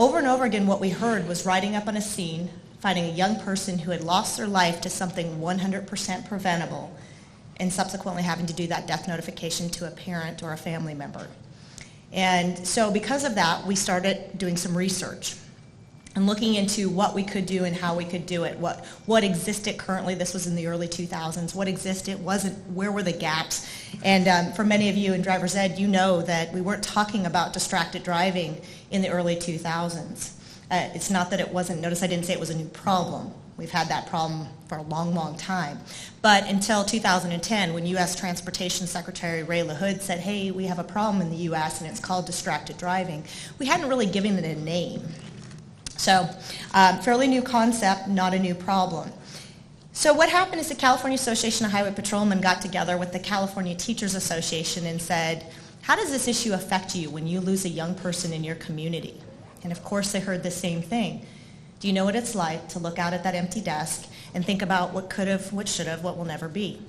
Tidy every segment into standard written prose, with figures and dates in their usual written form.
Over and over again, what we heard was riding up on a scene, finding a young person who had lost their life to something 100% preventable, and subsequently having to do that death notification to a parent or a family member. And so because of that, we started doing some research and looking into what we could do and how we could do it, what existed currently. This was in the early 2000s. What existed, where were the gaps? And for many of you in driver's ed, you know that we weren't talking about distracted driving in the early 2000s. It's not that it wasn't, notice I didn't say it was a new problem. We've had that problem for a long, long time. But until 2010, when U.S. Transportation Secretary Ray LaHood said, hey, we have a problem in the U.S. and it's called distracted driving, we hadn't really given it a name. So fairly new concept, not a new problem. So what happened is the California Association of Highway Patrolmen got together with the California Teachers Association and said, how does this issue affect you when you lose a young person in your community? And of course they heard the same thing. Do you know what it's like to look out at that empty desk and think about what could have, what should have, what will never be?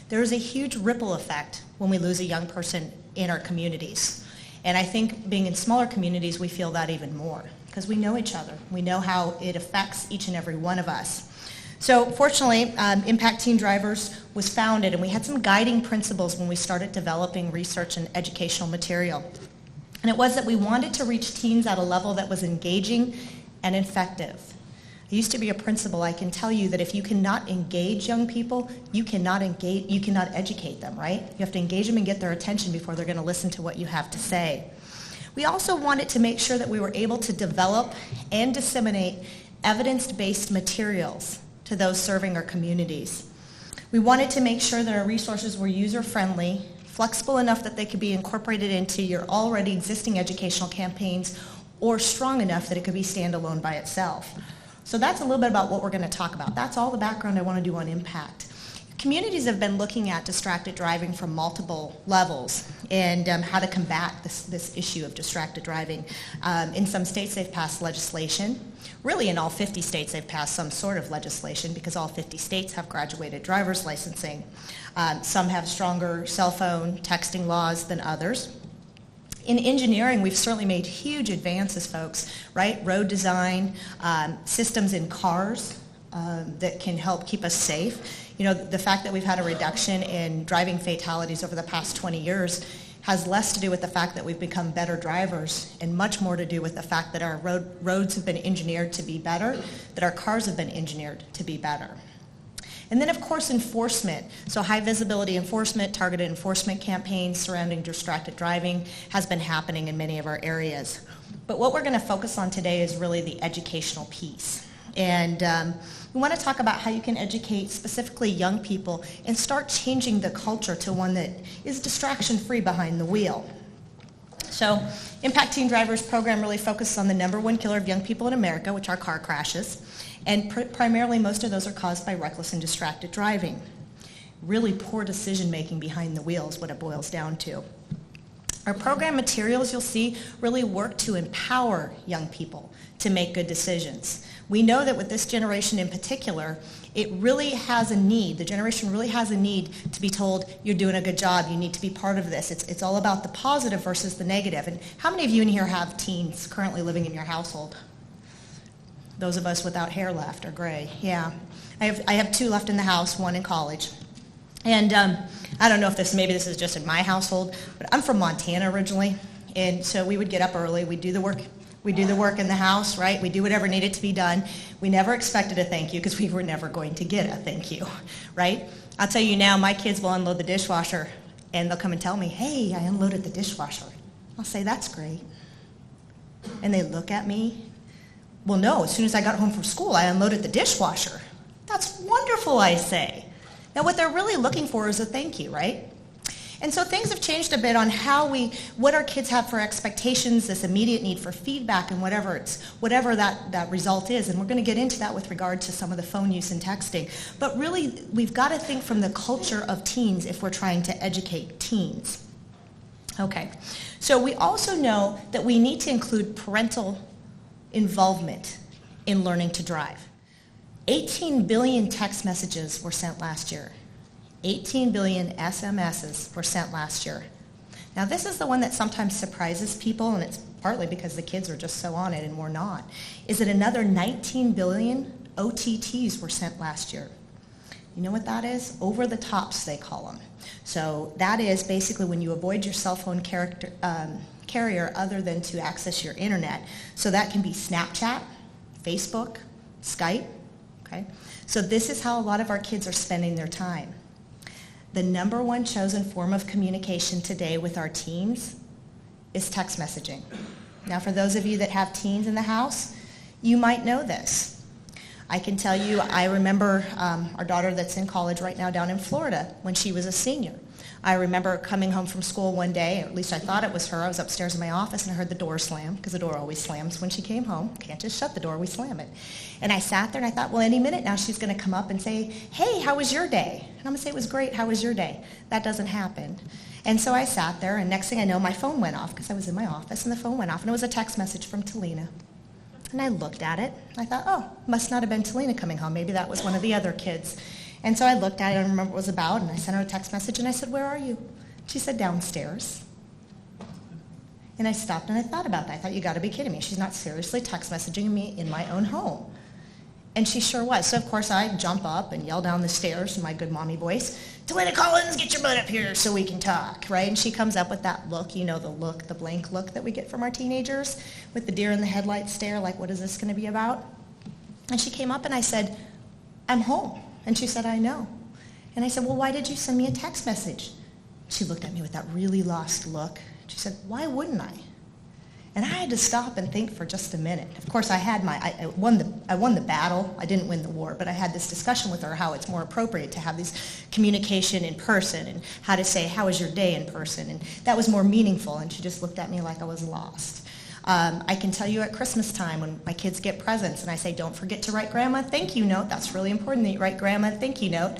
There is a huge ripple effect when we lose a young person in our communities. And I think being in smaller communities, we feel that even more because we know each other. We know how it affects each and every one of us. So fortunately, Impact Teen Drivers was founded, and we had some guiding principles when we started developing research and educational material. And it was that we wanted to reach teens at a level that was engaging and effective. I used to be a principal. I can tell you that if you cannot engage young people, you cannot educate them, right? You have to engage them and get their attention before they're going to listen to what you have to say. We also wanted to make sure that we were able to develop and disseminate evidence-based materials to those serving our communities. We wanted to make sure that our resources were user-friendly, flexible enough that they could be incorporated into your already existing educational campaigns, or strong enough that it could be standalone by itself. So that's a little bit about what we're going to talk about. That's all the background I want to do on impact. Communities have been looking at distracted driving from multiple levels and how to combat this issue of distracted driving. In some states they've passed legislation. Really in all 50 states they've passed some sort of legislation because all 50 states have graduated driver's licensing. Some have stronger cell phone texting laws than others. In engineering, we've certainly made huge advances, folks, right? Road design, systems in cars that can help keep us safe. You know, the fact that we've had a reduction in driving fatalities over the past 20 years has less to do with the fact that we've become better drivers and much more to do with the fact that our roads have been engineered to be better, that our cars have been engineered to be better. And then, of course, enforcement. So high visibility enforcement, targeted enforcement campaigns surrounding distracted driving has been happening in many of our areas. But what we're going to focus on today is really the educational piece. And we want to talk about how you can educate specifically young people and start changing the culture to one that is distraction-free behind the wheel. So Impact Teen Drivers program really focuses on the number one killer of young people in America, which are car crashes. And primarily most of those are caused by reckless and distracted driving. Really poor decision-making behind the wheel is what it boils down to. Our program materials, you'll see, really work to empower young people to make good decisions. We know that with this generation in particular, it really has a need, the generation really has a need to be told, you're doing a good job, you need to be part of this. It's all about the positive versus the negative. And how many of you in here have teens currently living in your household? Those of us without hair left or gray, yeah. I have two left in the house, one in college. And I don't know if maybe this is just in my household, but I'm from Montana originally. And so we would get up early, we'd do the work in the house, right? We do whatever needed to be done. We never expected a thank you because we were never going to get a thank you, right? I'll tell you now, my kids will unload the dishwasher and they'll come and tell me, hey, I unloaded the dishwasher. I'll say, that's great. And they look at me. Well, no, as soon as I got home from school, I unloaded the dishwasher. That's wonderful, I say. Now, what they're really looking for is a thank you, right? And so things have changed a bit on what our kids have for expectations, this immediate need for feedback and whatever that result is. And we're going to get into that with regard to some of the phone use and texting. But really, we've got to think from the culture of teens if we're trying to educate teens. Okay, so we also know that we need to include parental involvement in learning to drive. 18 billion text messages were sent last year. 18 billion SMSs were sent last year. Now this is the one that sometimes surprises people, and it's partly because the kids are just so on it and we're not, is that another 19 billion OTTs were sent last year. You know what that is? Over the tops, they call them. So that is basically when you avoid your cell phone carrier other than to access your internet. So that can be Snapchat, Facebook, Skype, okay? So this is how a lot of our kids are spending their time. The number one chosen form of communication today with our teens is text messaging. Now for those of you that have teens in the house, you might know this. I can tell you, I remember our daughter that's in college right now down in Florida when she was a senior. I remember coming home from school one day, or at least I thought it was her. I was upstairs in my office and I heard the door slam, because the door always slams when she came home. Can't just shut the door, we slam it. And I sat there and I thought, well, any minute now she's going to come up and say, hey, how was your day? And I'm going to say, it was great, how was your day? That doesn't happen. And so I sat there, and next thing I know, my phone went off, because I was in my office, and the phone went off, and it was a text message from Talina. And I looked at it. I thought, oh, must not have been Talina coming home. Maybe that was one of the other kids. And so I looked at it, I don't remember what it was about, and I sent her a text message, and I said, where are you? She said, downstairs. And I stopped and I thought about that. I thought, you got to be kidding me. She's not seriously text messaging me in my own home. And she sure was. So, of course, I jump up and yell down the stairs in my good mommy voice, Talina Collins, get your butt up here so we can talk, right? And she comes up with that look, you know, the look, the blank look that we get from our teenagers with the deer in the headlights stare, like, what is this going to be about? And she came up and I said, I'm home. And she said, I know. And I said, well, why did you send me a text message? She looked at me with that really lost look. She said, why wouldn't I? And I had to stop and think for just a minute. Of course, I won the battle. I didn't win the war, but I had this discussion with her how it's more appropriate to have this communication in person and how to say, how was your day in person? And that was more meaningful, and she just looked at me like I was lost. I can tell you at Christmas time when my kids get presents and I say, don't forget to write Grandma a thank you note. That's really important that you write Grandma a thank you note.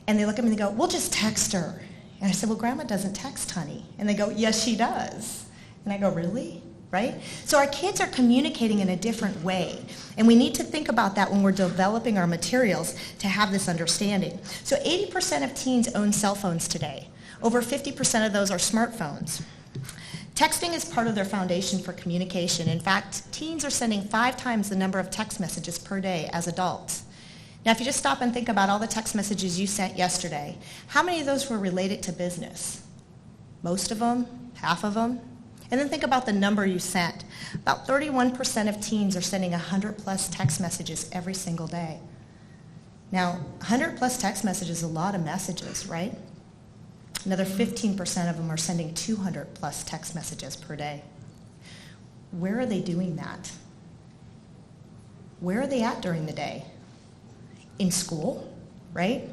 And they look at me and they go, we'll just text her. And I said, well, Grandma doesn't text, honey. And they go, yes, she does. And I go, really? Right? So our kids are communicating in a different way. And we need to think about that when we're developing our materials to have this understanding. So 80% of teens own cell phones today. Over 50% of those are smartphones. Texting is part of their foundation for communication. In fact, teens are sending 5 times the number of text messages per day as adults. Now, if you just stop and think about all the text messages you sent yesterday, how many of those were related to business? Most of them? Half of them? And then think about the number you sent. About 31% of teens are sending 100 plus text messages every single day. Now, 100 plus text messages is a lot of messages, right? Another 15% of them are sending 200 plus text messages per day. Where are they doing that? Where are they at during the day? In school, right?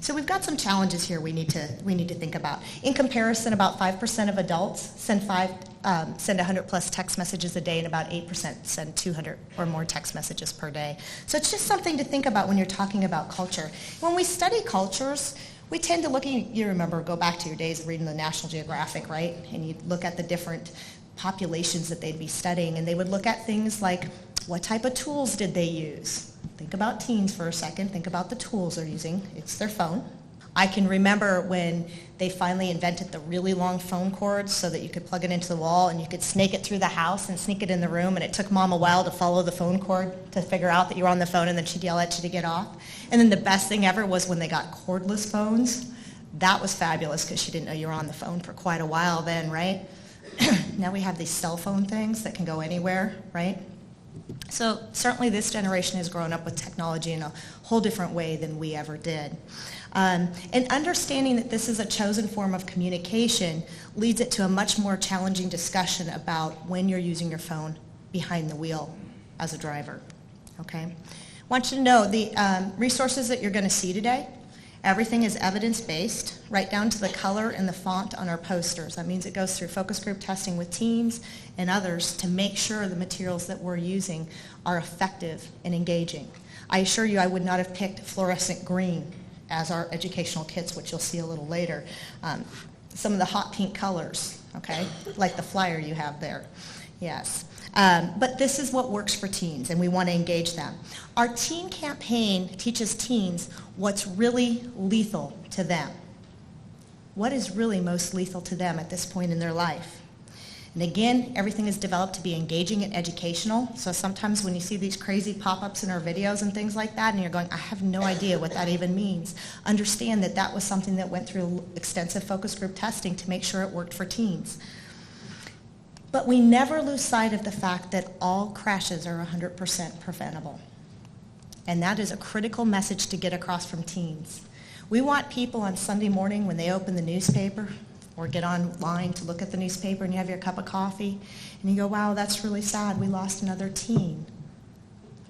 So we've got some challenges here we need to think about. In comparison, about 5% of adults send 100 plus text messages a day, and about 8% send 200 or more text messages per day. So it's just something to think about when you're talking about culture. When we study cultures, we tend to look at, you remember, go back to your days of reading the National Geographic, right? And you'd look at the different populations that they'd be studying, and they would look at things like, what type of tools did they use? Think about teens for a second. Think about the tools they're using. It's their phone. I can remember when they finally invented the really long phone cords so that you could plug it into the wall and you could snake it through the house and sneak it in the room, and it took Mom a while to follow the phone cord to figure out that you were on the phone, and then she'd yell at you to get off. And then the best thing ever was when they got cordless phones. That was fabulous because she didn't know you were on the phone for quite a while then, right? Now we have these cell phone things that can go anywhere, right? So certainly this generation has grown up with technology in a whole different way than we ever did. And understanding that this is a chosen form of communication leads it to a much more challenging discussion about when you're using your phone behind the wheel as a driver. Okay? I want you to know the resources that you're going to see today, everything is evidence-based, right down to the color and the font on our posters. That means it goes through focus group testing with teams and others to make sure the materials that we're using are effective and engaging. I assure you I would not have picked fluorescent green as our educational kits, which you'll see a little later. Some of the hot pink colors, okay, like the flyer you have there. Yes. But this is what works for teens, and we want to engage them. Our teen campaign teaches teens what's really lethal to them. What is really most lethal to them at this point in their life? And again, everything is developed to be engaging and educational. So sometimes when you see these crazy pop-ups in our videos and things like that, and you're going, I have no idea what that even means, understand that that was something that went through extensive focus group testing to make sure it worked for teens. But we never lose sight of the fact that all crashes are 100% preventable. And that is a critical message to get across from teens. We want people on Sunday morning when they open the newspaper or get online to look at the newspaper and you have your cup of coffee and you go, wow, that's really sad, we lost another teen.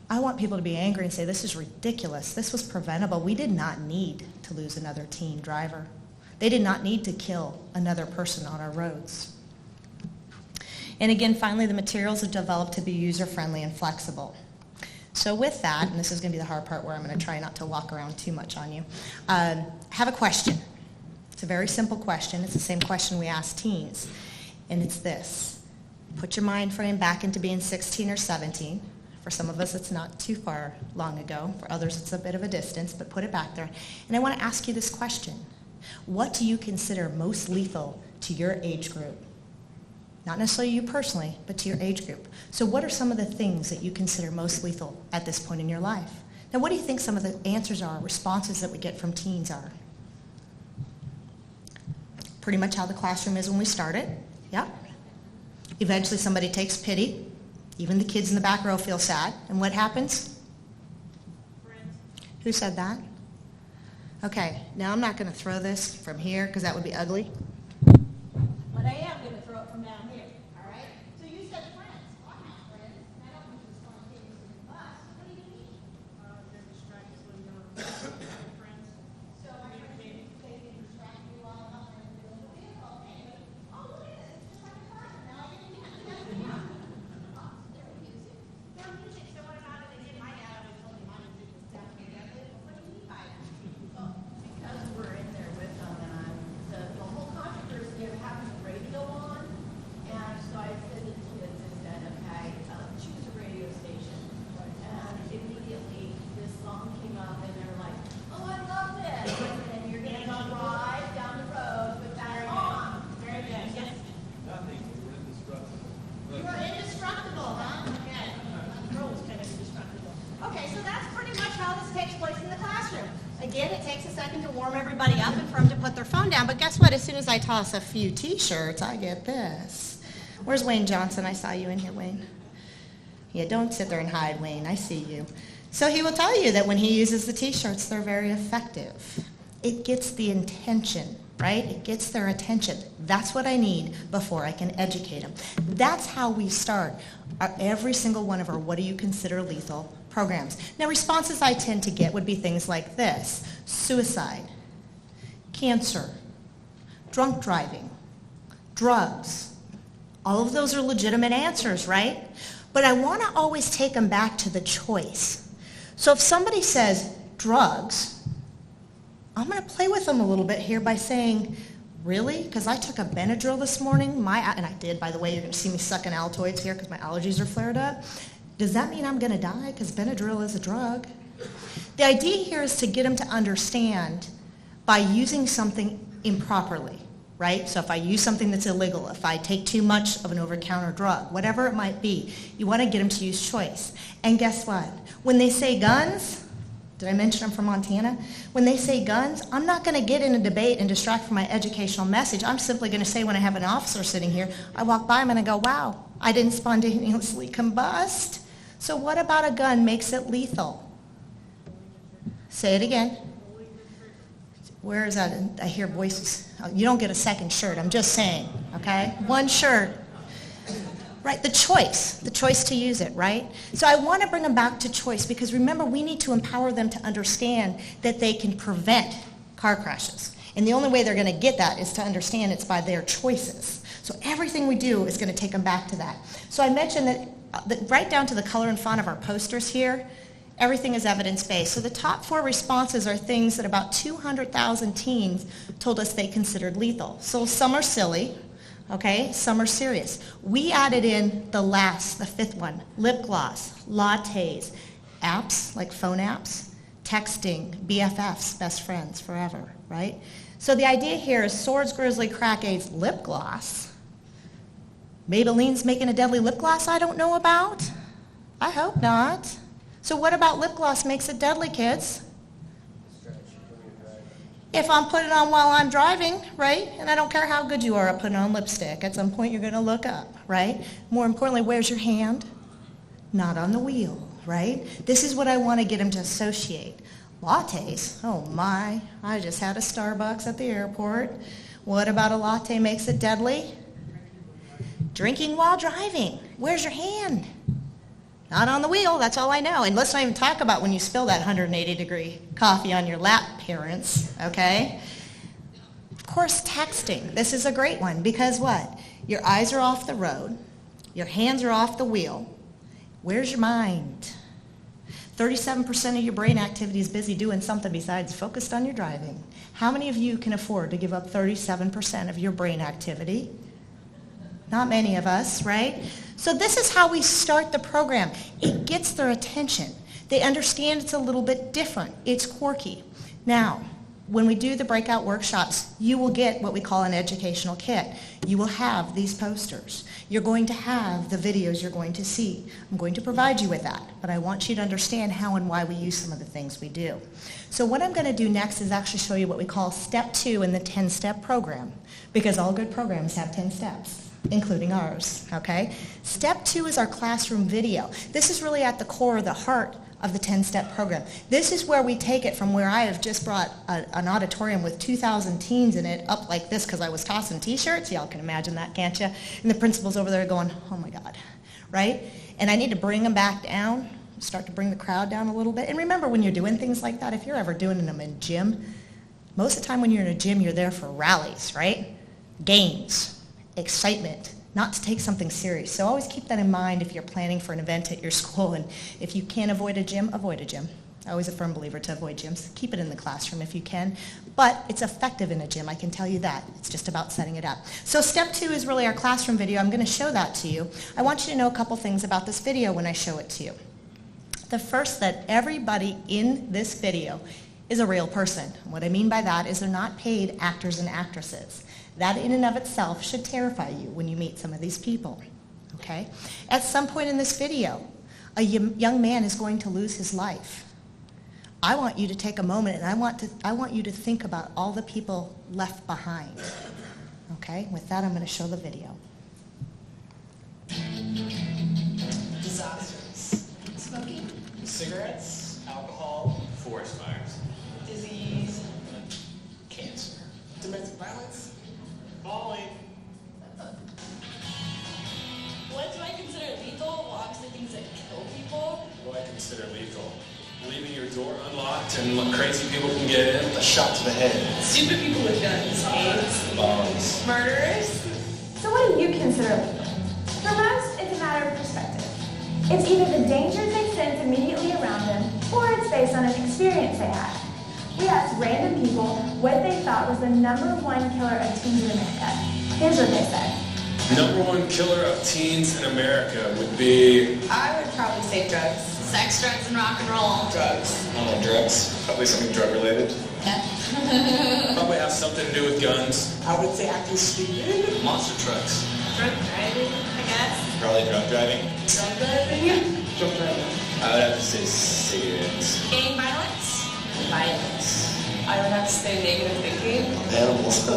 I want people to be angry and say, this is ridiculous, this was preventable. We did not need to lose another teen driver. They did not need to kill another person on our roads. And again, finally, the materials are developed to be user-friendly and flexible. So with that, and this is going to be the hard part where I'm going to try not to walk around too much on you, have a question. It's a very simple question. It's the same question we ask teens. And it's this. Put your mind frame back into being 16 or 17. For some of us, it's not too far long ago. For others, it's a bit of a distance, but put it back there. And I want to ask you this question. What do you consider most lethal to your age group? Not necessarily you personally, but to your age group. So what are some of the things that you consider most lethal at this point in your life? Now, what do you think some of the answers are, responses that we get from teens are? Pretty much how the classroom is when we start it. Yep. Eventually somebody takes pity. Even the kids in the back row feel sad. And what happens? Friends. Who said that? Okay, now I'm not going to throw this from here because that would be ugly. But I am going to throw it from down here. All right? So you said friends. Well, I have friends. I don't mean to spontaneous in the bus. What do you mean? They're distracted when you're friends. So my friends, they can distract you while I'm out there in the vehicle. Anyway, oh, look at this. It's just like a fire. Now I get it again. They're music. They're music. So what about it again? My dad always told me my music was down here. What do you mean by that? Well, because we're in there with them, and the whole controversy of having the radio on, and so I said to the kids, I said, okay, choose a radio station. And immediately this song came up, and they were like, oh, I love this. And you're going to drive down the road with that on. Very good. Yes. Nothing, we're indestructible. You are indestructible, huh? Okay. Girls kind of indestructible. Okay, so that's pretty much how this takes place in the classroom. Again, it takes a second to warm everybody up and for them to put their phone down. But guess what? As soon as I toss a few T-shirts, I get this. Where's Wayne Johnson? I saw you in here, Wayne. Yeah, don't sit there and hide, Wayne. I see you. So he will tell you that when he uses the T-shirts, they're very effective. It gets the intention, right? It gets their attention. That's what I need before I can educate them. That's how we start every single one of our what do you consider lethal programs. Now, responses I tend to get would be things like this: suicide, cancer, drunk driving, drugs. All of those are legitimate answers, right? But I want to always take them back to the choice. So if somebody says drugs, I'm going to play with them a little bit here by saying, really? Because I took a Benadryl this morning, and I did, by the way. You're going to see me sucking Altoids here because my allergies are flared up. Does that mean I'm going to die? Because Benadryl is a drug. The idea here is to get them to understand by using something improperly, right? So if I use something that's illegal, if I take too much of an over-the-counter drug, whatever it might be, you want to get them to use choice. And guess what? When they say guns, did I mention I'm from Montana? When they say guns, I'm not going to get in a debate and distract from my educational message. I'm simply going to say when I have an officer sitting here, I walk by him and I go, wow, I didn't spontaneously combust. So what about a gun makes it lethal? Say it again. Where is that? I hear voices. Oh, you don't get a second shirt. I'm just saying, okay? One shirt. Right, the choice to use it, right? So I want to bring them back to choice because remember, we need to empower them to understand that they can prevent car crashes. And the only way they're going to get that is to understand it's by their choices. So everything we do is going to take them back to that. So I mentioned that right down to the color and font of our posters here, everything is evidence-based. So the top 4 responses are things that about 200,000 teens told us they considered lethal. So some are silly. Okay, some are serious. We added in the 5th one, lip gloss, lattes, apps like phone apps, texting, BFFs, best friends forever, right? So the idea here is swords, grizzly, crack AIDS, lip gloss. Maybelline's making a deadly lip gloss I don't know about? I hope not. So what about lip gloss makes it deadly, kids? If I'm putting it on while I'm driving, right? And I don't care how good you are at putting on lipstick. At some point you're going to look up, right? More importantly, where's your hand? Not on the wheel, right? This is what I want to get them to associate. Lattes, oh my, I just had a Starbucks at the airport. What about a latte makes it deadly? Drinking while driving. Where's your hand? Not on the wheel, that's all I know. And let's not even talk about when you spill that 180-degree coffee on your lap, parents, okay? Of course, texting. This is a great one because what? Your eyes are off the road. Your hands are off the wheel. Where's your mind? 37% of your brain activity is busy doing something besides focused on your driving. How many of you can afford to give up 37% of your brain activity? Not many of us, right? So this is how we start the program. It gets their attention. They understand it's a little bit different. It's quirky. Now, when we do the breakout workshops, you will get what we call an educational kit. You will have these posters. You're going to have the videos you're going to see. I'm going to provide you with that, but I want you to understand how and why we use some of the things we do. So what I'm going to do next is actually show you what we call step 2 in the 10-step program, because all good programs have 10 steps, including ours, okay? Step 2 is our classroom video. This is really at the core, the heart of the 10-step program. This is where we take it from where I have just brought an auditorium with 2,000 teens in it up like this because I was tossing t-shirts. Y'all can imagine that, can't you? And the principal's over there going, oh my God, right? And I need to bring them back down, start to bring the crowd down a little bit. And remember, when you're doing things like that, if you're ever doing them in gym, most of the time when you're in a gym, you're there for rallies, right? Games, excitement, not to take something serious. So always keep that in mind if you're planning for an event at your school. And if you can't avoid a gym, avoid a gym. I'm always a firm believer to avoid gyms. Keep it in the classroom if you can. But it's effective in a gym, I can tell you that. It's just about setting it up. So step 2 is really our classroom video. I'm going to show that to you. I want you to know a couple things about this video when I show it to you. The first, that everybody in this video is a real person. What I mean by that is they're not paid actors and actresses. That in and of itself should terrify you when you meet some of these people, okay? At some point in this video, a young man is going to lose his life. I want you to take a moment and I want you to think about all the people left behind, okay? With that, I'm going to show the video. Disasters. Smoking. Cigarettes. Alcohol. Forest fires. Disease. Cancer. Domestic violence. Falling. What do I consider lethal? Well, obviously things that kill people. What I consider lethal. Leaving your door unlocked and crazy people can get in. A shot to the head. Stupid people with guns. AIDS. Bombs. Murderers. So what do you consider lethal? For most, it's a matter of perspective. It's either the dangers they sense immediately around them, or it's based on an experience they had. We asked random people what they thought was the #1 killer of teens in America. Here's what they said. #1 killer of teens in America would be... I would probably say drugs. Sex, drugs, and rock and roll. Drugs. I don't know, drugs. Probably something drug related. Yeah. Probably have something to do with guns. I would say acting stupid. Monster trucks. Drunk driving, I guess. Probably drunk driving. Drunk driving. Drunk driving. I would have to say cigarettes. Gang violence. Violence. I would have to say negative thinking. Animals.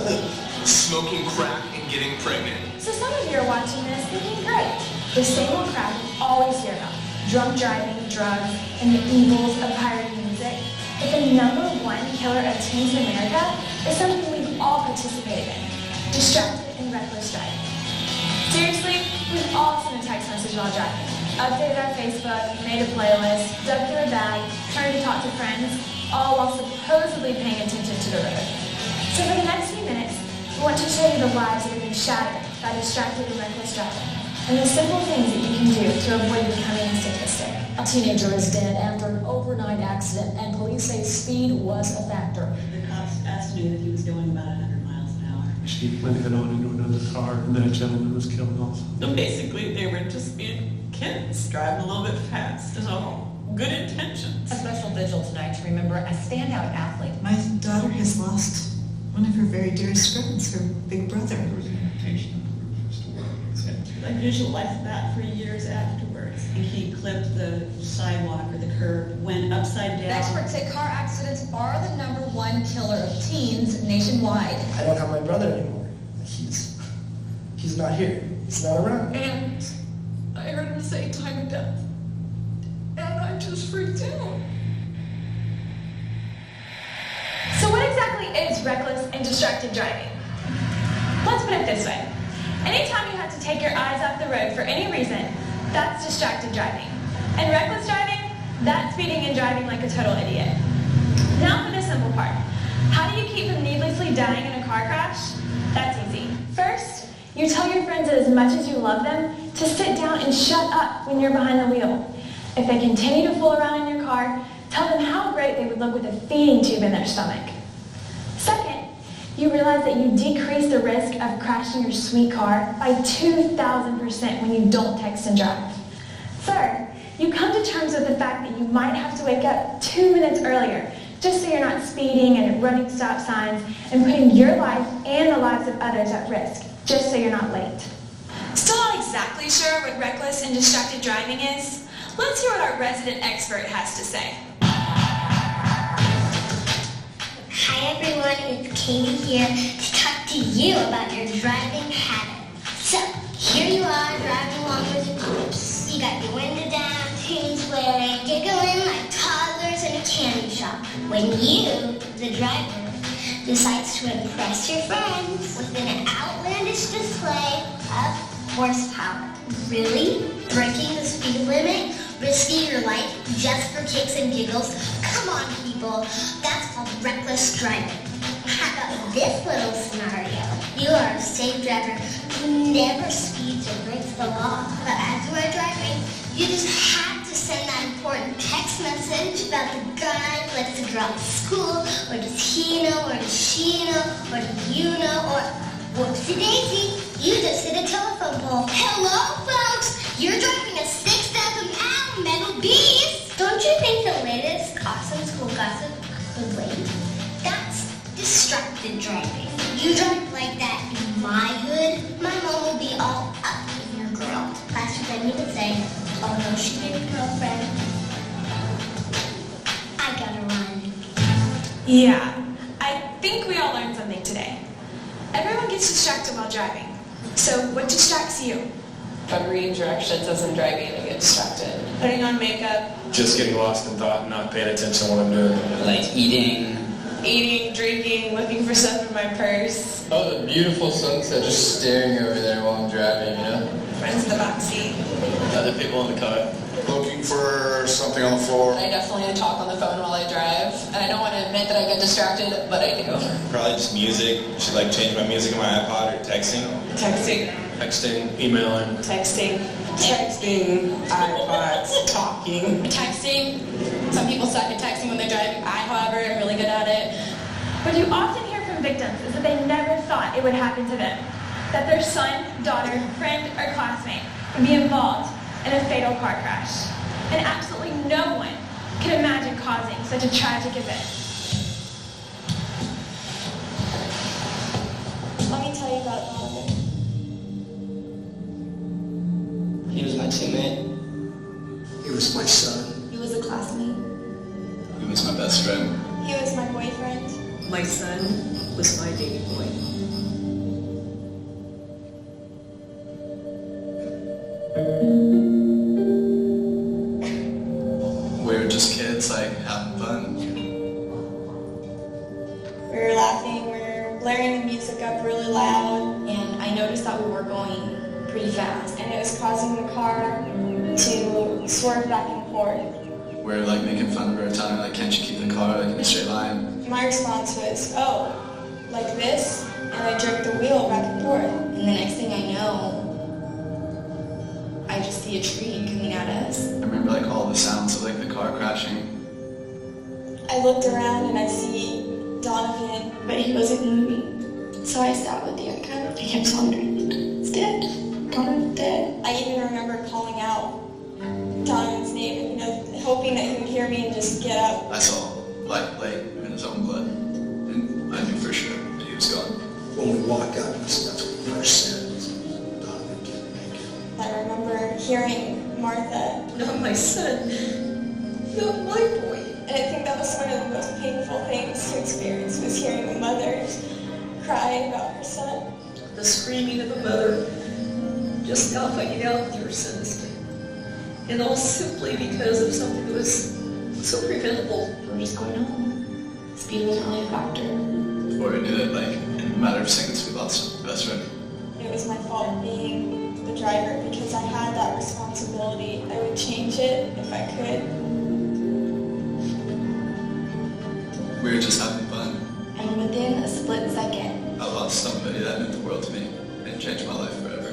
Smoking crack and getting pregnant. So some of you are watching this thinking, great, the same old crap we always hear about. Drunk driving, drugs, and the evils of pirated music. But the #1 killer of teens in America is something we've all participated in. Distracted and reckless driving. Seriously, we've all sent a text message while driving. Updated our Facebook, made a playlist, dug through a bag, tried to talk to friends, all while supposedly paying attention to the road. So for the next few minutes, we want to show you the lives that have been shattered by distracted and reckless driving, and the simple things that you can do to avoid becoming a statistic. A teenager is dead after an overnight accident, and police say speed was a factor. The cops estimated he was going about 100 miles an hour. She went head on into another car, and that gentleman was killed also. So basically, they were just being kids, driving a little bit fast, is all. Good intentions. A special vigil tonight to remember a standout athlete. My daughter has lost one of her very dearest friends, her big brother. There was an invitation of the Rufus to work. I visualized that for years afterwards. He clipped the sidewalk or the curb, went upside down. Experts say car accidents are the #1 killer of teens nationwide. I don't have my brother anymore. He's not here. He's not around. And I heard him say time of death. And I just freaked out. So what exactly is reckless and distracted driving? Let's put it this way. Anytime you have to take your eyes off the road for any reason, that's distracted driving. And reckless driving, that's speeding and driving like a total idiot. Now for the simple part. How do you keep from needlessly dying in a car crash? That's easy. First, you tell your friends that as much as you love them, to sit down and shut up when you're behind the wheel. If they continue to fool around in your car, tell them how great they would look with a feeding tube in their stomach. Second, you realize that you decrease the risk of crashing your sweet car by 2,000% when you don't text and drive. Third, you come to terms with the fact that you might have to wake up 2 minutes earlier just so you're not speeding and running stop signs and putting your life and the lives of others at risk, just so you're not late. Still not exactly sure what reckless and distracted driving is? Let's hear what our resident expert has to say. Hi everyone, it's Katie here to talk to you about your driving habit. So, here you are driving along with your groups. You got your window down, tunes blaring, giggling like toddlers in a candy shop. When you, the driver, decides to impress your friends with an outlandish display of horsepower. Really? Breaking the speed limit? Risking your life just for kicks and giggles? Come on, people. That's called reckless driving. How about this little scenario? You are a safe driver who never speeds or breaks the law. But as you are driving, you just have to send that important text message about the guy who lets the girl to school, or does he know, or does she know, or do you know, or whoopsie daisy, you just hit a telephone pole. Hello, folks! You're driving a 6,000-pound metal beast! Don't you think the latest awesome school gossip could wait? That's distracted driving. You drive like that in my hood, my mom will be all up in your girl. Faster than me to say, oh no, she made a girlfriend. I gotta run. Yeah, I think we all learned something today. Everyone gets distracted while driving. So what distracts you? If I'm reading directions as I'm driving, I get distracted. Putting on makeup. Just getting lost in thought and not paying attention to what I'm doing. Like eating. Eating, drinking, looking for stuff in my purse. Oh, the beautiful sunset, just staring over there while I'm driving, you know? Friends in the backseat. Other people in the car. Looking for something on the floor. I definitely talk on the phone while I drive, and I don't want to admit that I get distracted, but I do. Probably just music. Should like change my music on my iPod or texting. Texting, emailing. Texting, iPods, talking. Texting. Some people suck at texting when they're driving. I, however, am really good at it. What you often hear from victims is that they never thought it would happen to them. That their son, daughter, friend, or classmate would be involved in a fatal car crash. And absolutely no one can imagine causing such a tragic event. Let me tell you about Donovan. He was my teammate. He was my son. He was a classmate. He was my best friend. He was my boyfriend. My son was my baby boy. We were just kids, like, having fun. We were laughing, we were blaring the music up really loud, and I noticed that we were going pretty fast, and it was causing the car to swerve back and forth. We were, like, making fun of her, telling her, like, can't you keep the car, like, in a straight line? My response was, oh, like this, and I jerked the wheel back and forth. And the next thing I know, I just see a tree coming at us. I remember, like, all the sounds of, like, the car crashing. I looked around and I see Donovan, but he wasn't moving. So I sat with the icon. I kept wondering, it's dead. Donovan's dead. I even remember calling out Donovan's name, hoping that he would hear me and just get up. I saw light in his own blood, and I knew for sure that he was gone. When we walked out, that's what we first said. Was, Donovan didn't make it. hearing Martha, Not my son. Not my boy. and I think that was one of the most painful things to experience, was hearing a mother cry about her son. The screaming of a mother just now finding out your son is dead. And all simply because of something that was so preventable. We're just going home. Speed wasn't really a factor. Before we knew it, like, in a matter of seconds, we lost our best friend. It was my fault being the driver because I had that responsibility. I would change it if I could. We were just having fun. And within a split second, I lost somebody that meant the world to me and changed my life forever.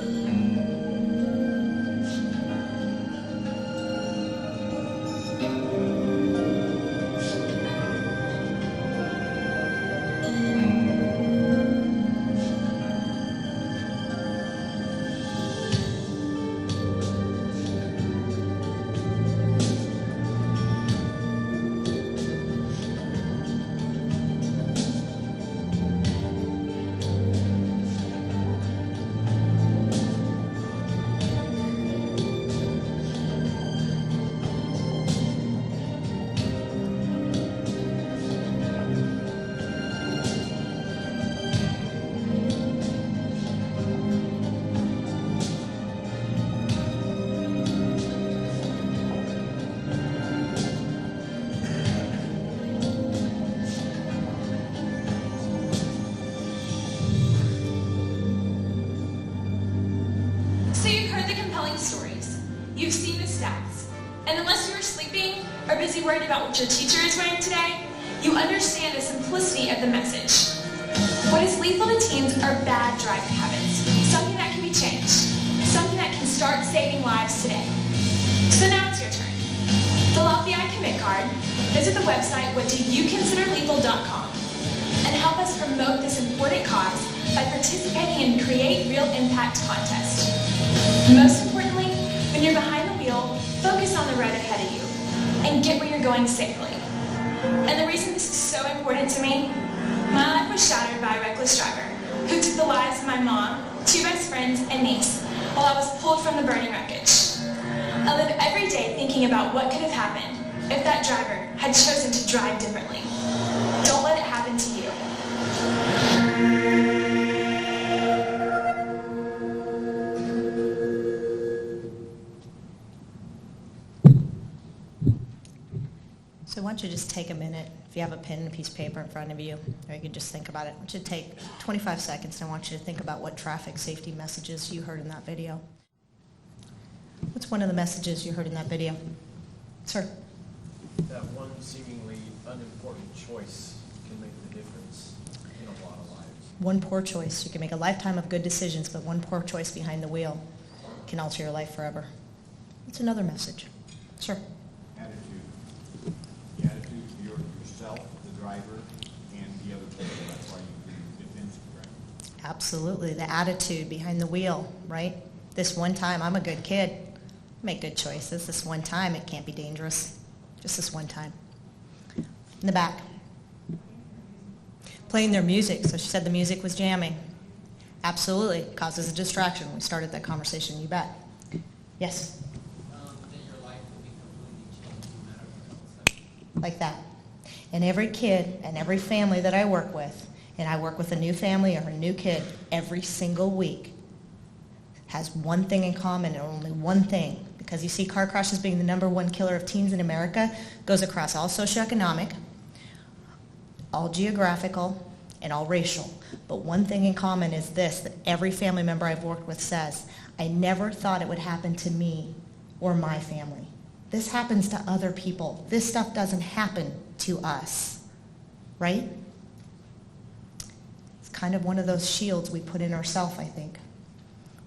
So you've heard the compelling stories. You've seen the stats. And unless you were sleeping or busy worried about what your teacher is wearing today, you understand the simplicity of the message. What is lethal to teens are bad driving habits, something that can be changed, something that can start saving lives today. So now it's your turn. Fill out the I Commit card, visit the website whatdoyouconsiderlethal.com, and help us promote this important cause by participating in Create Real Impact contest. Most importantly, when you're behind the wheel, focus on the road ahead of you and get where you're going safely. And the reason this is so important to me, my life was shattered by a reckless driver who took the lives of my mom, 2 best friends, and niece while I was pulled from the burning wreckage. I live every day thinking about what could have happened if that driver had chosen to drive differently. Don't let it happen to you. So why don't you just take a minute, if you have a pen and a piece of paper in front of you, or you can just think about it. I want you to take 25 seconds, and I want you to think about what traffic safety messages you heard in that video. What's one of the messages you heard in that video? Sir? That one seemingly unimportant choice can make the difference in a lot of lives. One poor choice. You can make a lifetime of good decisions, but one poor choice behind the wheel can alter your life forever. What's another message? Sir? The attitude of yourself, the driver, and the other people. That's why you can defend correct. Absolutely. The attitude behind the wheel, right? This one time, I'm a good kid. Make good choices. This one time, it can't be dangerous. Just this one time. In the back. Playing their music. So she said the music was jamming. Absolutely. Causes a distraction. We started that conversation. You bet. Yes? Like that. And every kid and every family that I work with, and I work with a new family or a new kid every single week, has one thing in common and only one thing. Because you see, car crashes being the #1 killer of teens in America goes across all socioeconomic, all geographical, and all racial. But one thing in common is this, that every family member I've worked with says, I never thought it would happen to me or my family. This happens to other people. This stuff doesn't happen to us, right? It's kind of one of those shields we put in ourselves, I think.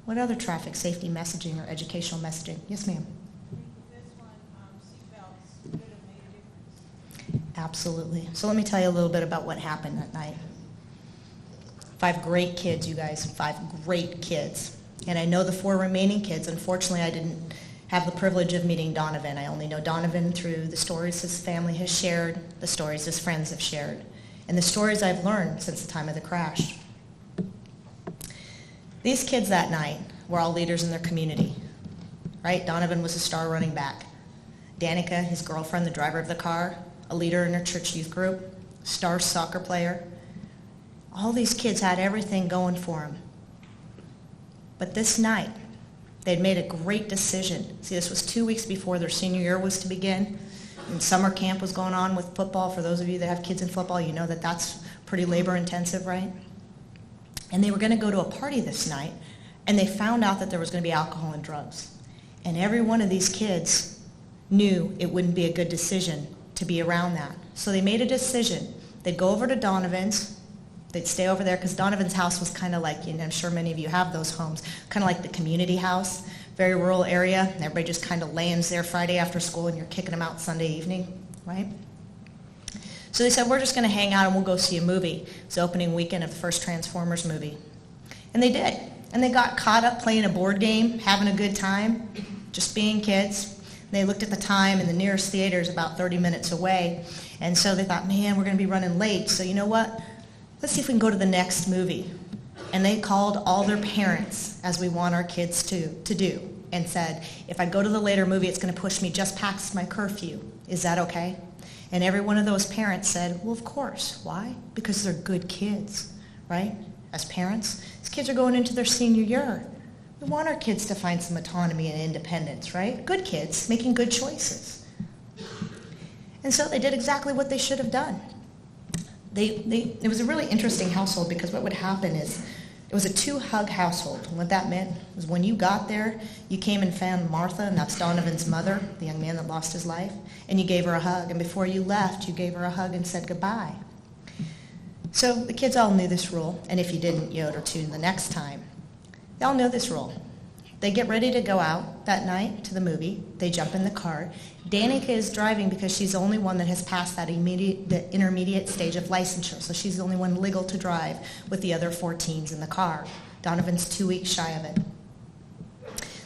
What other traffic safety messaging or educational messaging? Yes, ma'am. Absolutely. So let me tell you a little bit about what happened that night. 5 great kids, you guys, 5 great kids. And I know the 4 remaining kids. Unfortunately, I didn't have the privilege of meeting Donovan. I only know Donovan through the stories his family has shared, the stories his friends have shared, and the stories I've learned since the time of the crash. These kids that night were all leaders in their community, right? Donovan was a star running back. Danica, his girlfriend, the driver of the car, a leader in her church youth group, star soccer player. All these kids had everything going for them. But this night, they'd made a great decision. See, this was 2 weeks before their senior year was to begin, and summer camp was going on with football. For those of you that have kids in football, you know that that's pretty labor intensive, right? And they were going to go to a party this night, and they found out that there was going to be alcohol and drugs. And every one of these kids knew it wouldn't be a good decision to be around that. So they made a decision. They'd go over to Donovan's. They'd stay over there because Donovan's house was kind of like, I'm sure many of you have those homes, kind of like the community house, very rural area. And everybody just kind of lands there Friday after school and you're kicking them out Sunday evening, right? So they said, we're just going to hang out and we'll go see a movie. It was the opening weekend of the first Transformers movie. And they did. And they got caught up playing a board game, having a good time, just being kids. They looked at the time, and the nearest theater is about 30 minutes away. And so they thought, man, we're going to be running late. So you know what? Let's see if we can go to the next movie. And they called all their parents, as we want our kids to do, and said, if I go to the later movie, it's going to push me just past my curfew. Is that okay? And every one of those parents said, well, of course. Why? Because they're good kids, right? As parents, these kids are going into their senior year. We want our kids to find some autonomy and independence, right? Good kids making good choices. And so they did exactly what they should have done. It was a really interesting household because what would happen is it was a 2-hug household. And what that meant was when you got there, you came and found Martha, and that's Donovan's mother, the young man that lost his life, and you gave her a hug. And before you left, you gave her a hug and said goodbye. So the kids all knew this rule, and if you didn't, you owed her tune the next time. They all know this rule. They get ready to go out that night to the movie. They jump in the car. Danica is driving because she's the only one that has passed the intermediate stage of licensure. So she's the only one legal to drive with the other 4 teens in the car. Donovan's 2 weeks shy of it.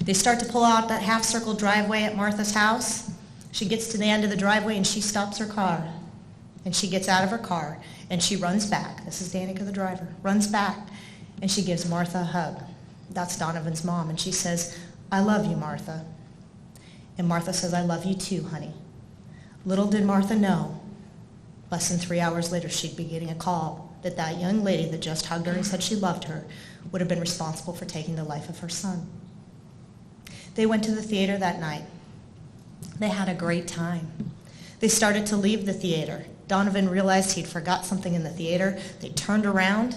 They start to pull out that half-circle driveway at Martha's house. She gets to the end of the driveway and she stops her car. And she gets out of her car and she runs back. This is Danica, the driver. Runs back and she gives Martha a hug. That's Donovan's mom. And she says, I love you, Martha. And Martha says, I love you too, honey. Little did Martha know, less than 3 hours later, she'd be getting a call that that young lady that just hugged her and said she loved her would have been responsible for taking the life of her son. They went to the theater that night. They had a great time. They started to leave the theater. Donovan realized he'd forgot something in the theater. They turned around.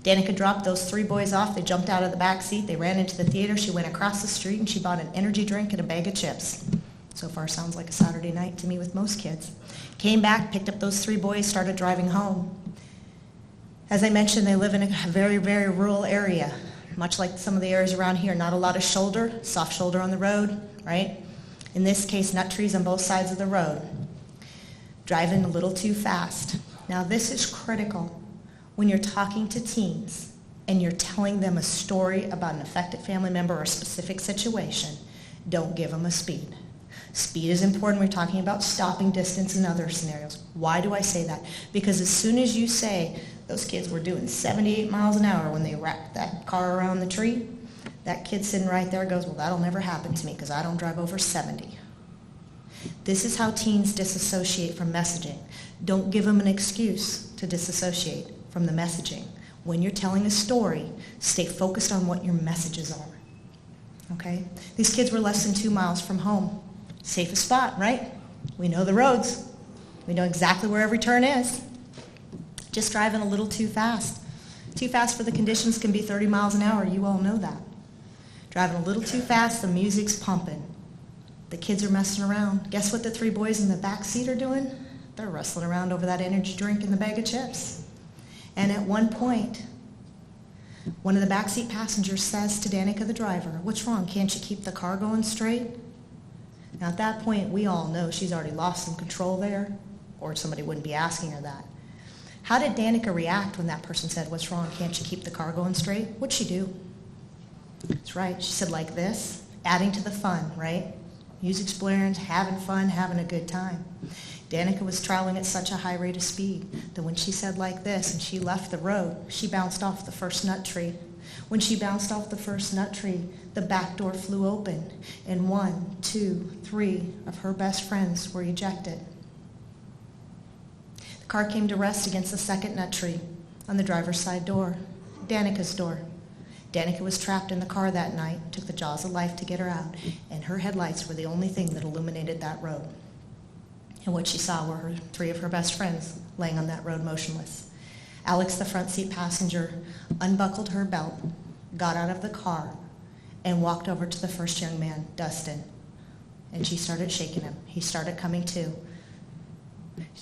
Danica dropped those 3 boys off. They jumped out of the back seat. They ran into the theater. She went across the street and she bought an energy drink and a bag of chips. So far sounds like a Saturday night to me with most kids. Came back, picked up those 3 boys, started driving home. As I mentioned, they live in a very, very rural area, much like some of the areas around here. Not a lot of shoulder, soft shoulder on the road, right? In this case, nut trees on both sides of the road. Driving a little too fast. Now this is critical. When you're talking to teens and you're telling them a story about an affected family member or a specific situation, don't give them a speed. Speed is important. We're talking about stopping distance and other scenarios. Why do I say that? Because as soon as you say those kids were doing 78 miles an hour when they wrapped that car around the tree, that kid sitting right there goes, well, that'll never happen to me because I don't drive over 70. This is how teens disassociate from messaging. Don't give them an excuse to disassociate from the messaging. When you're telling a story, stay focused on what your messages are. Okay? These kids were less than 2 miles from home. Safest spot, right? We know the roads. We know exactly where every turn is. Just driving a little too fast. Too fast for the conditions can be 30 miles an hour. You all know that. Driving a little too fast, the music's pumping. The kids are messing around. Guess what the 3 boys in the back seat are doing? They're wrestling around over that energy drink and the bag of chips. And at one point, one of the backseat passengers says to Danica, the driver, what's wrong? Can't you keep the car going straight? Now at that point, we all know she's already lost some control there, or somebody wouldn't be asking her that. How did Danica react when that person said, what's wrong? Can't you keep the car going straight? What'd she do? That's right. She said like this, adding to the fun, right? Music's blaring, having fun, having a good time. Danica was traveling at such a high rate of speed that when she said like this and she left the road, she bounced off the first nut tree. When she bounced off the first nut tree, the back door flew open, and 1, 2, 3 of her best friends were ejected. The car came to rest against the second nut tree on the driver's side door, Danica's door. Danica was trapped in the car that night, took the jaws of life to get her out, and her headlights were the only thing that illuminated that road. And what she saw were 3 of her best friends laying on that road motionless. Alex, the front seat passenger, unbuckled her belt, got out of the car, and walked over to the first young man, Dustin. And she started shaking him. He started coming to.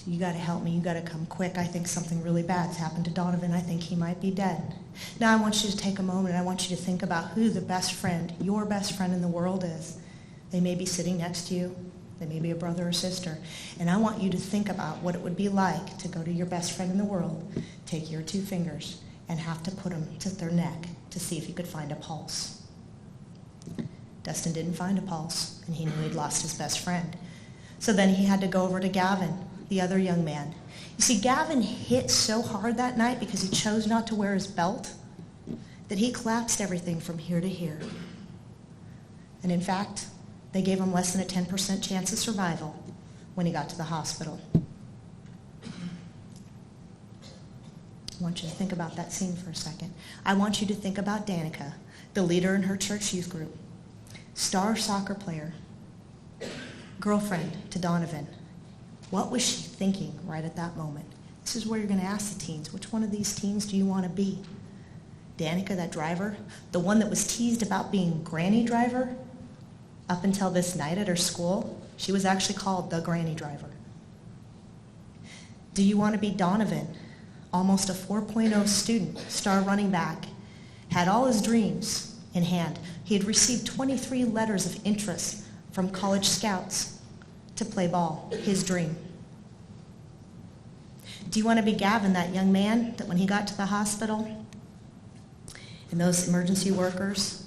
You got to help me. You got to come quick. I think something really bad's happened to Donovan. I think he might be dead. Now I want you to take a moment. I want you to think about who the best friend, your best friend in the world is. They may be sitting next to you. They may be a brother or sister. And I want you to think about what it would be like to go to your best friend in the world, take your 2 fingers, and have to put them to their neck to see if you could find a pulse. Dustin didn't find a pulse, and he knew he'd lost his best friend. So then he had to go over to Gavin, the other young man. You see, Gavin hit so hard that night because he chose not to wear his belt that he collapsed everything from here to here. And in fact, they gave him less than a 10% chance of survival when he got to the hospital. I want you to think about that scene for a second. I want you to think about Danica, the leader in her church youth group, star soccer player, girlfriend to Donovan. What was she thinking right at that moment? This is where you're going to ask the teens, which one of these teens do you want to be? Danica, that driver, the one that was teased about being granny driver? Up until this night at her school, she was actually called the granny driver. Do you want to be Donovan, almost a 4.0 student, star running back, had all his dreams in hand? He had received 23 letters of interest from college scouts to play ball, his dream. Do you want to be Gavin, that young man that when he got to the hospital and those emergency workers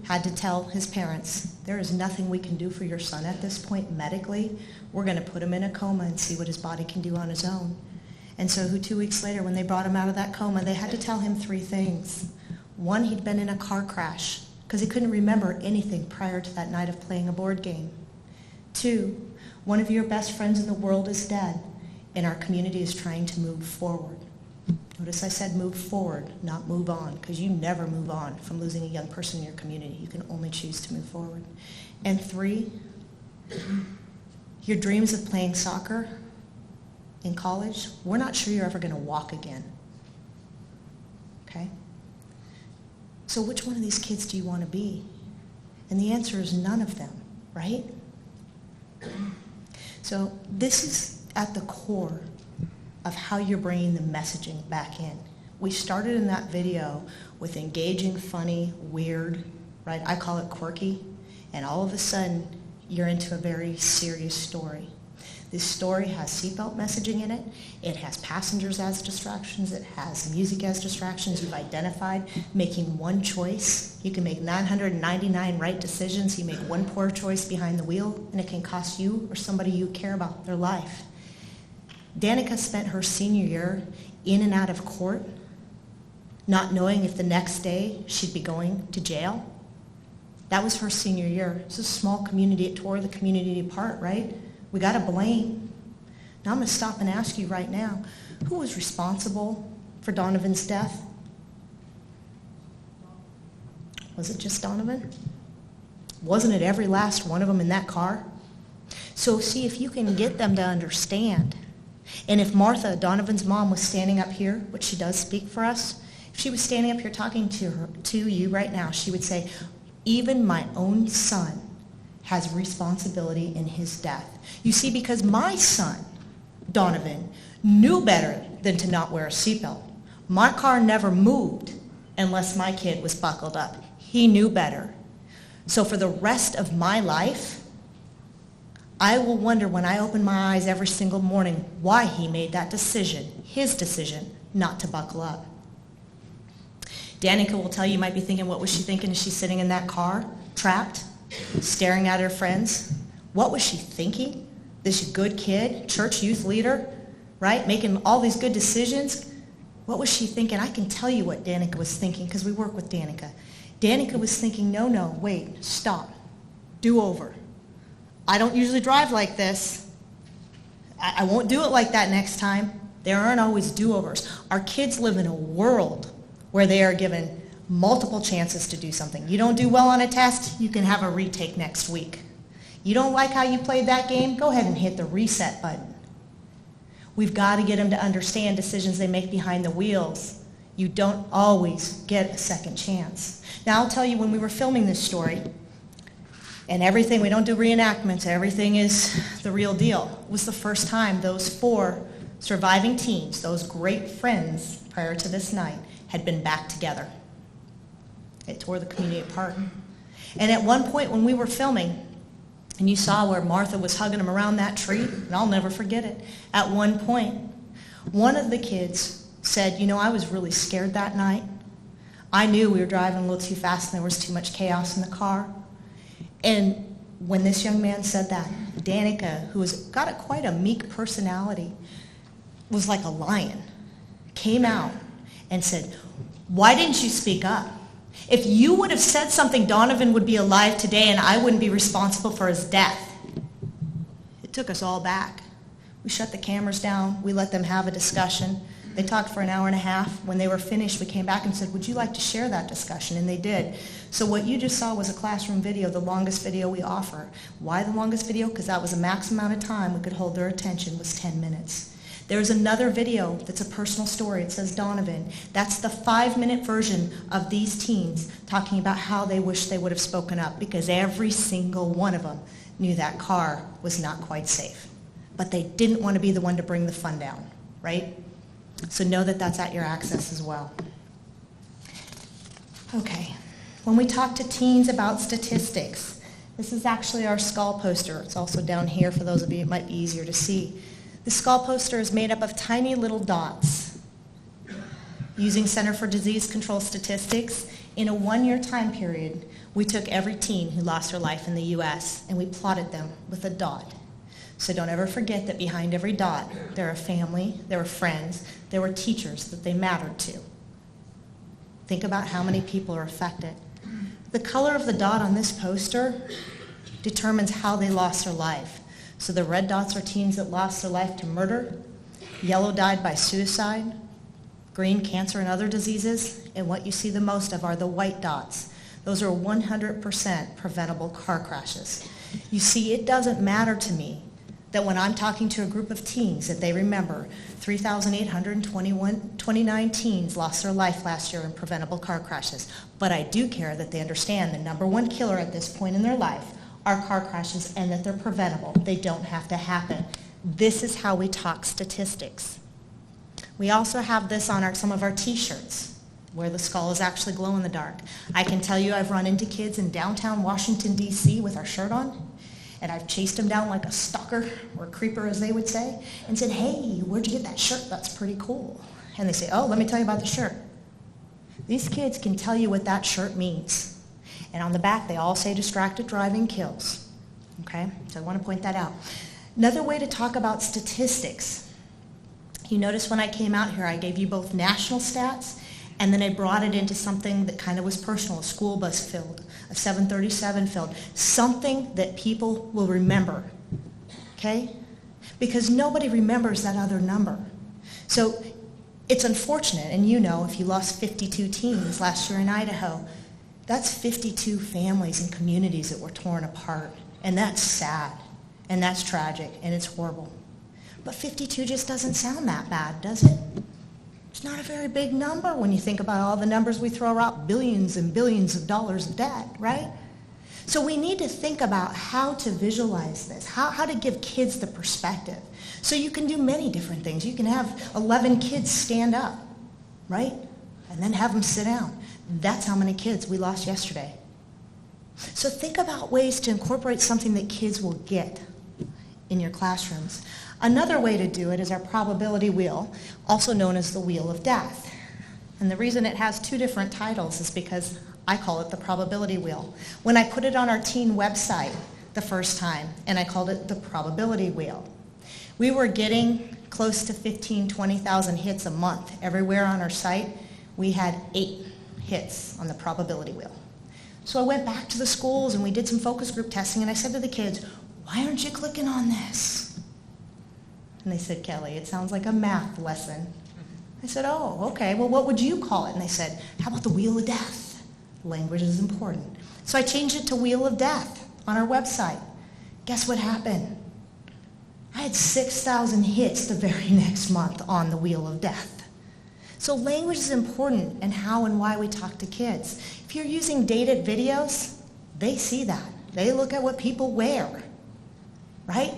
had to tell his parents, there is nothing we can do for your son at this point medically. We're going to put him in a coma and see what his body can do on his own. And so 2 weeks later, when they brought him out of that coma, they had to tell him 3 things. 1, he'd been in a car crash because he couldn't remember anything prior to that night of playing a board game. 2, one of your best friends in the world is dead, and our community is trying to move forward. Notice I said move forward, not move on, because you never move on from losing a young person in your community. You can only choose to move forward. And 3, your dreams of playing soccer in college, we're not sure you're ever going to walk again. Okay? So which one of these kids do you want to be? And the answer is none of them, right? So this is at the core of how you're bringing the messaging back in. We started in that video with engaging, funny, weird, right? I call it quirky. And all of a sudden, you're into a very serious story. This story has seatbelt messaging in it. It has passengers as distractions. It has music as distractions. You've identified making one choice. You can make 999 right decisions. You make one poor choice behind the wheel, and it can cost you or somebody you care about their life. Danica spent her senior year in and out of court, not knowing if the next day she'd be going to jail. That was her senior year. It's a small community. It tore the community apart, right? We got to blame. Now I'm going to stop and ask you right now, who was responsible for Donovan's death? Was it just Donovan? Wasn't it every last one of them in that car? So see if you can get them to understand. And if Martha, Donovan's mom, was standing up here, which she does speak for us, if she was standing up here talking to you right now, she would say, even my own son has responsibility in his death. You see, because my son, Donovan, knew better than to not wear a seatbelt. My car never moved unless my kid was buckled up. He knew better. So for the rest of my life, I will wonder when I open my eyes every single morning why he made that decision, his decision, not to buckle up. Danica will tell you might be thinking, what was she thinking as she's sitting in that car, trapped, staring at her friends? What was she thinking? This good kid, church youth leader, right, making all these good decisions, What was she thinking? I can tell you what Danica was thinking because we work with Danica. Danica was thinking, no, wait, stop, do over. I don't usually drive like this. I won't do it like that next time. There aren't always do-overs. Our kids live in a world where they are given multiple chances to do something. You don't do well on a test, you can have a retake next week. You don't like how you played that game, go ahead and hit the reset button. We've got to get them to understand decisions they make behind the wheels. You don't always get a second chance. Now I'll tell you, when we were filming this story, and everything, we don't do reenactments, everything is the real deal, it was the first time those 4 surviving teens, those great friends prior to this night, had been back together. It tore the community apart. And at one point when we were filming, and you saw where Martha was hugging him around that tree, and I'll never forget it, at one point, one of the kids said, I was really scared that night. I knew we were driving a little too fast and there was too much chaos in the car. And when this young man said that, Danica, who has got quite a meek personality, was like a lion, came out and said, why didn't you speak up? If you would have said something, Donovan would be alive today and I wouldn't be responsible for his death. It took us all back. We shut the cameras down. We let them have a discussion. They talked for an hour and a half. When they were finished, we came back and said, would you like to share that discussion? And they did. So what you just saw was a classroom video, the longest video we offer. Why the longest video? Because that was the max amount of time we could hold their attention was 10 minutes. There's another video that's a personal story. It says Donovan. That's the 5-minute version of these teens talking about how they wish they would have spoken up, because every single one of them knew that car was not quite safe. But they didn't want to be the one to bring the fun down, right? So know that that's at your access as well. Okay, when we talk to teens about statistics, this is actually our skull poster. It's also down here for those of you it might be easier to see. The skull poster is made up of tiny little dots. Using Center for Disease Control statistics, in a 1-year time period, we took every teen who lost their life in the U.S. and we plotted them with a dot. So don't ever forget that behind every dot, there are family, there were friends, there were teachers that they mattered to. Think about how many people are affected. The color of the dot on this poster determines how they lost their life. So the red dots are teens that lost their life to murder, yellow died by suicide, green cancer and other diseases, and what you see the most of are the white dots. Those are 100% preventable car crashes. You see, it doesn't matter to me that when I'm talking to a group of teens that they remember 3,829 teens lost their life last year in preventable car crashes. But I do care that they understand the number one killer at this point in their life are car crashes and that they're preventable. They don't have to happen. This is how we talk statistics. We also have this on some of our t-shirts where the skull is actually glow in the dark. I can tell you I've run into kids in downtown Washington, D.C. with our shirt on. And I've chased them down like a stalker, or creeper as they would say, and said, hey, where'd you get that shirt? That's pretty cool. And they say, oh, let me tell you about the shirt. These kids can tell you what that shirt means. And on the back, they all say distracted driving kills. Okay, so I want to point that out. Another way to talk about statistics. You notice when I came out here, I gave you both national stats, and then I brought it into something that kind of was personal, a school bus filled, a 737 filled, something that people will remember, okay? Because nobody remembers that other number. So it's unfortunate, and you know, if you lost 52 teens last year in Idaho, that's 52 families and communities that were torn apart, and that's sad, and that's tragic, and it's horrible. But 52 just doesn't sound that bad, does it? It's not a very big number when you think about all the numbers we throw out, billions and billions of dollars of debt, right? So we need to think about how to visualize this, how to give kids the perspective. So you can do many different things. You can have 11 kids stand up, right? And then have them sit down. That's how many kids we lost yesterday. So think about ways to incorporate something that kids will get in your classrooms. Another way to do it is our probability wheel, also known as the Wheel of Death. And the reason it has two different titles is because I call it the probability wheel. When I put it on our teen website the first time, and I called it the probability wheel, We were getting close to 15, 20,000 hits a month. Everywhere on our site, we had 8 hits on the probability wheel. So I went back to the schools and we did some focus group testing, and I said to the kids, why aren't you clicking on this? And they said, Kelly, it sounds like a math lesson. I said, oh, okay, well, what would you call it? And they said, how about the Wheel of Death? Language is important. So I changed it to Wheel of Death on our website. Guess what happened? I had 6,000 hits the very next month on the Wheel of Death. So language is important in how and why we talk to kids. If you're using dated videos, they see that. They look at what people wear, right?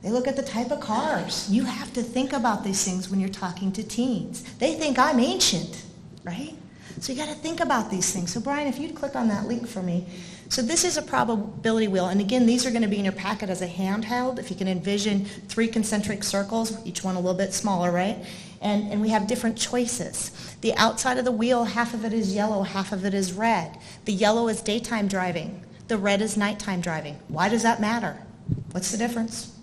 They look at the type of cars. You have to think about these things when you're talking to teens. They think I'm ancient, right? So you got to think about these things. So Brian, if you'd click on that link for me. So this is a probability wheel. And again, these are going to be in your packet as a handheld. If you can envision 3 concentric circles, each one a little bit smaller, right? And we have different choices. The outside of the wheel, half of it is yellow, half of it is red. The yellow is daytime driving. The red is nighttime driving. Why does that matter? What's the difference?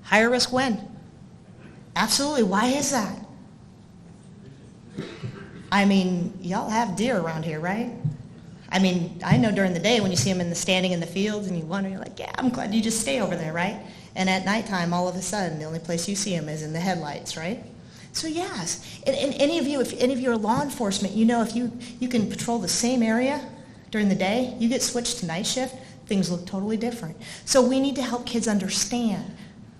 Higher risk when? Absolutely. Why is that? I mean, y'all have deer around here, right? I mean, I know during the day when you see them standing in the fields and you wonder, you're like, yeah, I'm glad you just stay over there, right? And at nighttime, all of a sudden, the only place you see them is in the headlights, right? So yes, and any of you, if any of you are law enforcement, you know if you can patrol the same area during the day, you get switched to night shift, things look totally different. So we need to help kids understand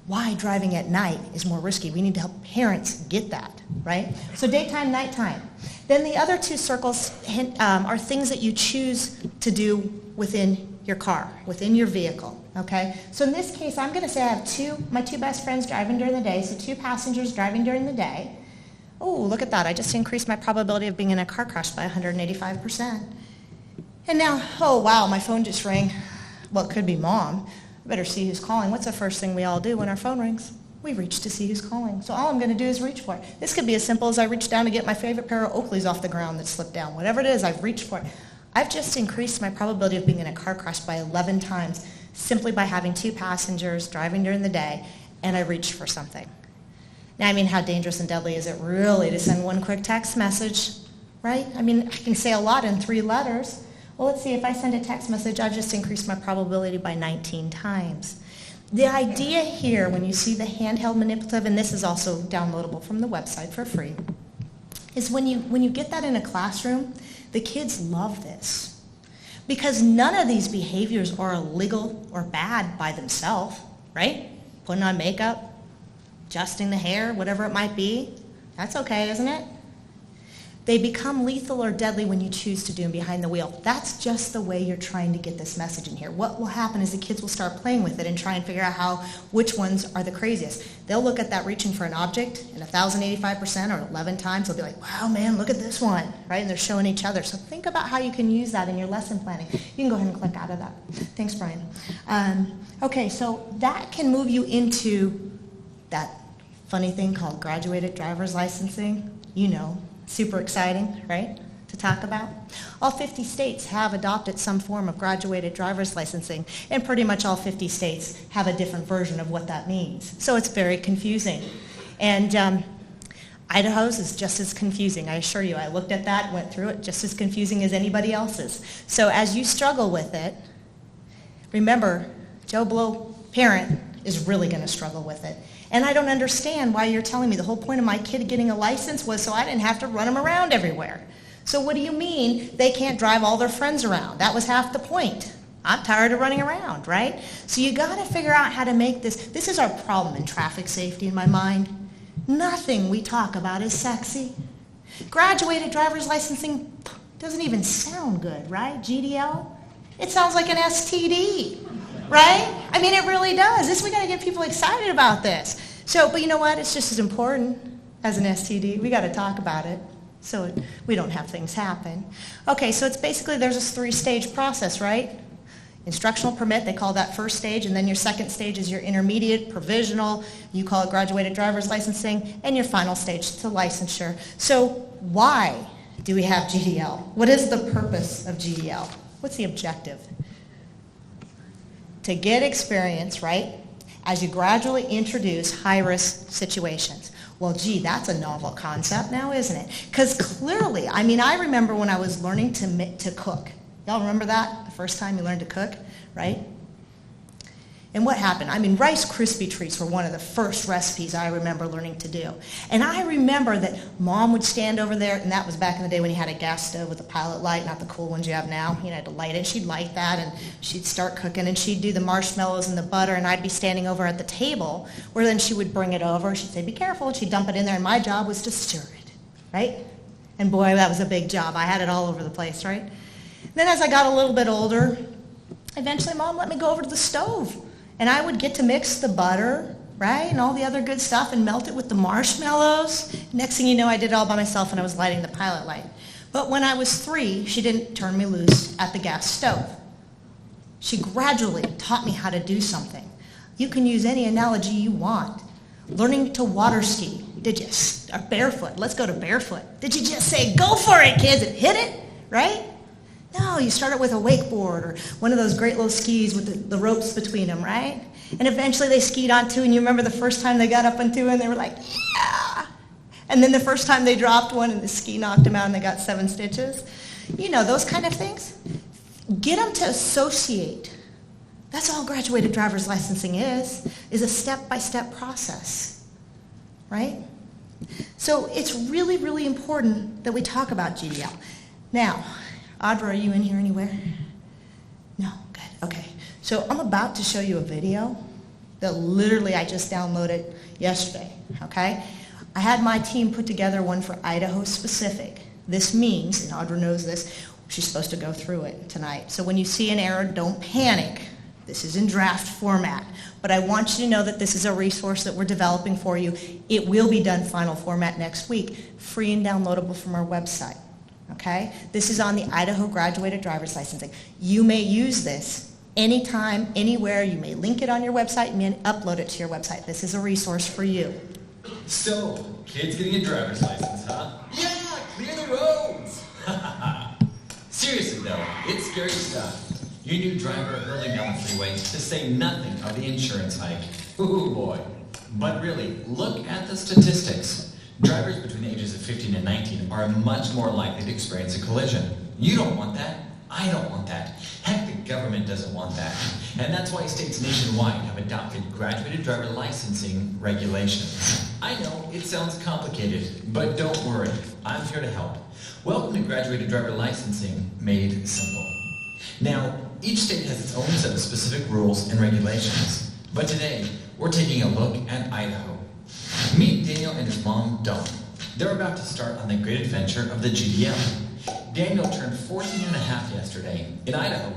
why driving at night is more risky. We need to help parents get that, right? So daytime, nighttime. Then the other 2 circles are things that you choose to do within your car, within your vehicle, okay? So in this case, I'm going to say I have my 2 best friends driving during the day, so 2 passengers driving during the day. Oh, look at that. I just increased my probability of being in a car crash by 185%. And now, oh, wow, my phone just rang. Well, it could be Mom. I better see who's calling. What's the first thing we all do when our phone rings? We reach to see who's calling. So all I'm going to do is reach for it. This could be as simple as I reach down to get my favorite pair of Oakleys off the ground that slipped down. Whatever it is, I've reached for it. I've just increased my probability of being in a car crash by 11 times simply by having 2 passengers driving during the day, and I reached for something. Now, I mean, how dangerous and deadly is it really to send one quick text message, right? I mean, I can say a lot in 3 letters. Well, let's see, if I send a text message, I've just increased my probability by 19 times. The idea here, when you see the handheld manipulative, and this is also downloadable from the website for free, is when you get that in a classroom, the kids love this. Because none of these behaviors are illegal or bad by themselves, right? Putting on makeup, adjusting the hair, whatever it might be, that's okay, isn't it? They become lethal or deadly when you choose to do them behind the wheel. That's just the way you're trying to get this message in here. What will happen is the kids will start playing with it and try and figure out which ones are the craziest. They'll look at that reaching for an object, and 1,085% or 11 times, they'll be like, wow, man, look at this one, right? And they're showing each other. So think about how you can use that in your lesson planning. You can go ahead and click out of that. Thanks, Brian. Okay, so that can move you into that funny thing called graduated driver's licensing. You know. Super exciting, right, to talk about. All 50 states have adopted some form of graduated driver's licensing, and pretty much all 50 states have a different version of what that means. So it's very confusing. And Idaho's is just as confusing, I assure you. I looked at that, went through it, just as confusing as anybody else's. So as you struggle with it, remember, Joe Blow, parent, is really going to struggle with it. And I don't understand why you're telling me the whole point of my kid getting a license was so I didn't have to run him around everywhere. So what do you mean they can't drive all their friends around? That was half the point. I'm tired of running around, right? So you got to figure out how to make this. This is our problem in traffic safety in my mind. Nothing we talk about is sexy. Graduated driver's licensing doesn't even sound good, right? GDL? It sounds like an STD. Right? I mean, it really does. We got to get people excited about this. So, but you know what? It's just as important as an STD. We got to talk about it so we don't have things happen. Okay, so it's basically there's this 3-stage process, right? Instructional permit, they call that first stage, and then your second stage is your intermediate, provisional, you call it graduated driver's licensing, and your final stage to licensure. So why do we have GDL? What is the purpose of GDL? What's the objective? To get experience, right, as you gradually introduce high-risk situations. Well, gee, that's a novel concept now, isn't it? Because clearly, I mean, I remember when I was learning to cook. Y'all remember that? The first time you learned to cook, right? And what happened? I mean, Rice Krispie treats were one of the first recipes I remember learning to do. And I remember that Mom would stand over there, and that was back in the day when you had a gas stove with a pilot light, not the cool ones you have now. You had to light it. She'd light that, and she'd start cooking, and she'd do the marshmallows and the butter, and I'd be standing over at the table, where then she would bring it over. She'd say, be careful, and she'd dump it in there, and my job was to stir it, right? And boy, that was a big job. I had it all over the place, right? And then as I got a little bit older, eventually Mom let me go over to the stove. And I would get to mix the butter, right, and all the other good stuff and melt it with the marshmallows. Next thing you know, I did it all by myself and I was lighting the pilot light. But when I was 3, she didn't turn me loose at the gas stove. She gradually taught me how to do something. You can use any analogy you want. Learning to water ski. Did you, or barefoot, let's go to barefoot. Did you just say, go for it, kids, and hit it, right? No, you start it with a wakeboard or one of those great little skis with the ropes between them, right? And eventually they skied onto, and you remember the first time they got up onto it, and they were like, yeah! And then the first time they dropped one, and the ski knocked them out, and they got 7 stitches. You know, those kind of things. Get them to associate. That's all graduated driver's licensing is a step-by-step process, right? So it's really, really important that we talk about GDL. Now, Audra, are you in here anywhere? No, good, okay. So I'm about to show you a video that literally I just downloaded yesterday, okay? I had my team put together one for Idaho specific. This means, and Audra knows this, she's supposed to go through it tonight. So when you see an error, don't panic. This is in draft format. But I want you to know that this is a resource that we're developing for you. It will be done final format next week, free and downloadable from our website. Okay? This is on the Idaho Graduated Driver's Licensing. You may use this anytime, anywhere. You may link it on your website. You may upload it to your website. This is a resource for you. So, kids getting a driver's license, huh? Yeah, clear the roads! Seriously though, it's scary stuff. Your new driver hurling down the freeway, to say nothing of the insurance hike. Ooh boy. But really, look at the statistics. Drivers between the ages of 15 and 19 are much more likely to experience a collision. You don't want that. I don't want that. Heck, the government doesn't want that. And that's why states nationwide have adopted graduated driver licensing regulations. I know, it sounds complicated, but don't worry. I'm here to help. Welcome to Graduated Driver Licensing Made Simple. Now, each state has its own set of specific rules and regulations. But today, we're taking a look at Idaho. Meet Daniel and his mom, Dawn. They're about to start on the great adventure of the GDL. Daniel turned 14 and a half yesterday. In Idaho,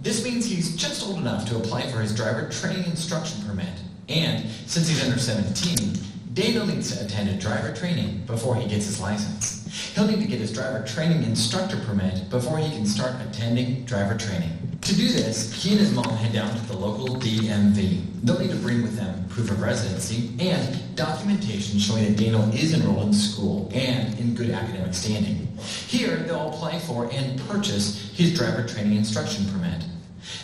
this means he's just old enough to apply for his driver training instruction permit. And since he's under 17, Daniel needs to attend a driver training before he gets his license. He'll need to get his driver training instructor permit before he can start attending driver training. To do this, he and his mom head down to the local DMV. They'll need to bring with them proof of residency and documentation showing that Daniel is enrolled in school and in good academic standing. Here, they'll apply for and purchase his driver training instruction permit.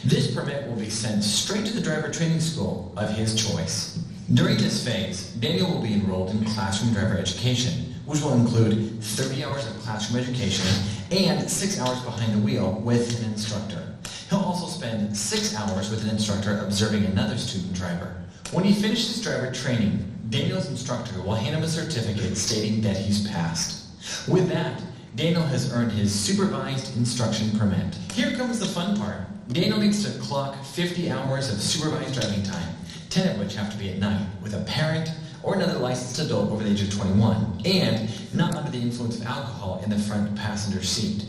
This permit will be sent straight to the driver training school of his choice. During this phase, Daniel will be enrolled in classroom driver education, which will include 30 hours of classroom education and 6 hours behind the wheel with an instructor. He'll also spend 6 hours with an instructor observing another student driver. When he finishes driver training, Daniel's instructor will hand him a certificate stating that he's passed. With that, Daniel has earned his supervised instruction permit. Here comes the fun part. Daniel needs to clock 50 hours of supervised driving time, 10 of which have to be at night, with a parent or another licensed adult over the age of 21, and not under the influence of alcohol in the front passenger seat.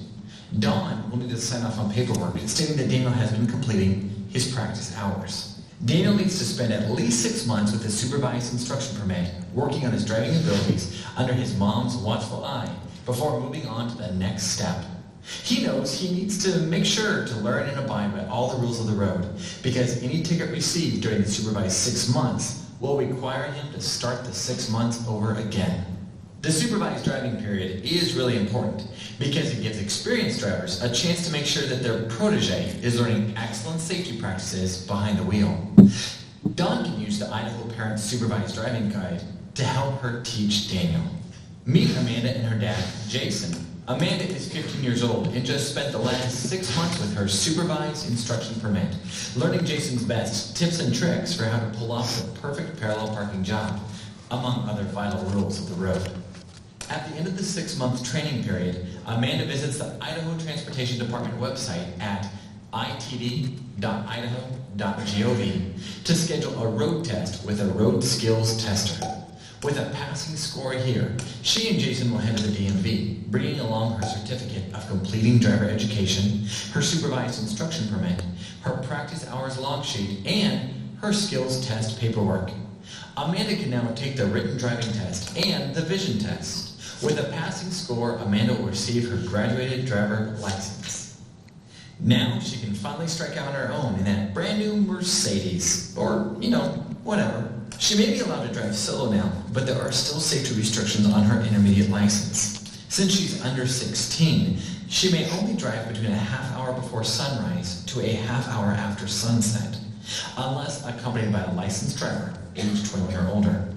Dawn will need to sign off on paperwork stating that Daniel has been completing his practice hours. Daniel needs to spend at least 6 months with a supervised instruction permit, working on his driving abilities under his mom's watchful eye before moving on to the next step. He knows he needs to make sure to learn and abide by all the rules of the road, because any ticket received during the supervised 6 months will require him to start the 6 months over again. The supervised driving period is really important because it gives experienced drivers a chance to make sure that their protege is learning excellent safety practices behind the wheel. Dawn can use used the Idaho Parent Supervised Driving Guide to help her teach Daniel. Meet Amanda and her dad, Jason. Amanda is 15 years old and just spent the last 6 months with her supervised instruction permit, learning Jason's best tips and tricks for how to pull off the perfect parallel parking job, among other vital rules of the road. At the end of the 6-month training period, Amanda visits the Idaho Transportation Department website at itd.idaho.gov to schedule a road test with a road skills tester. With a passing score here, she and Jason will head to the DMV, bringing along her certificate of completing driver education, her supervised instruction permit, her practice hours log sheet, and her skills test paperwork. Amanda can now take the written driving test and the vision test. With a passing score, Amanda will receive her graduated driver license. Now she can finally strike out on her own in that brand new Mercedes, or, whatever. She may be allowed to drive solo now, but there are still safety restrictions on her intermediate license. Since she's under 16, she may only drive between a half hour before sunrise to a half hour after sunset, unless accompanied by a licensed driver aged 21 or older.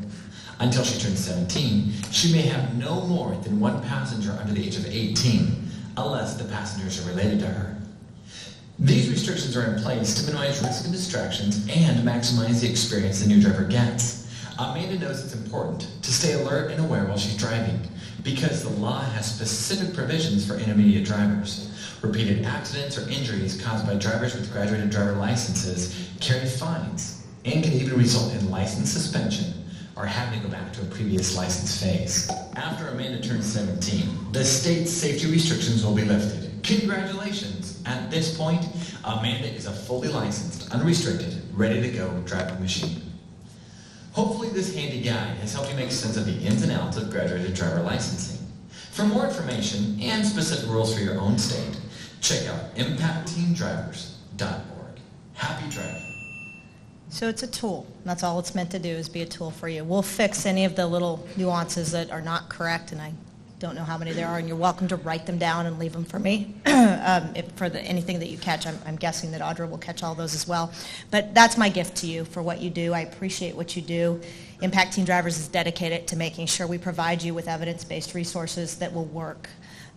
Until she turns 17, she may have no more than one passenger under the age of 18, unless the passengers are related to her. These restrictions are in place to minimize risk and distractions and maximize the experience the new driver gets. Amanda knows it's important to stay alert and aware while she's driving because the law has specific provisions for intermediate drivers. Repeated accidents or injuries caused by drivers with graduated driver licenses carry fines and can even result in license suspension or having to go back to a previous license phase. After Amanda turns 17, the state's safety restrictions will be lifted. Congratulations! At this point, Amanda is a fully licensed, unrestricted, ready-to-go driving machine. Hopefully this handy guide has helped you make sense of the ins and outs of graduated driver licensing. For more information and specific rules for your own state, check out impactteendrivers.org. Happy driving. So it's a tool. That's all it's meant to do, is be a tool for you. We'll fix any of the little nuances that are not correct, and I don't know how many there are, and you're welcome to write them down and leave them for me. Anything that you catch, I'm guessing that Audra will catch all those as well. But that's my gift to you for what you do. I appreciate what you do. Impact Teen Drivers is dedicated to making sure we provide you with evidence-based resources that will work.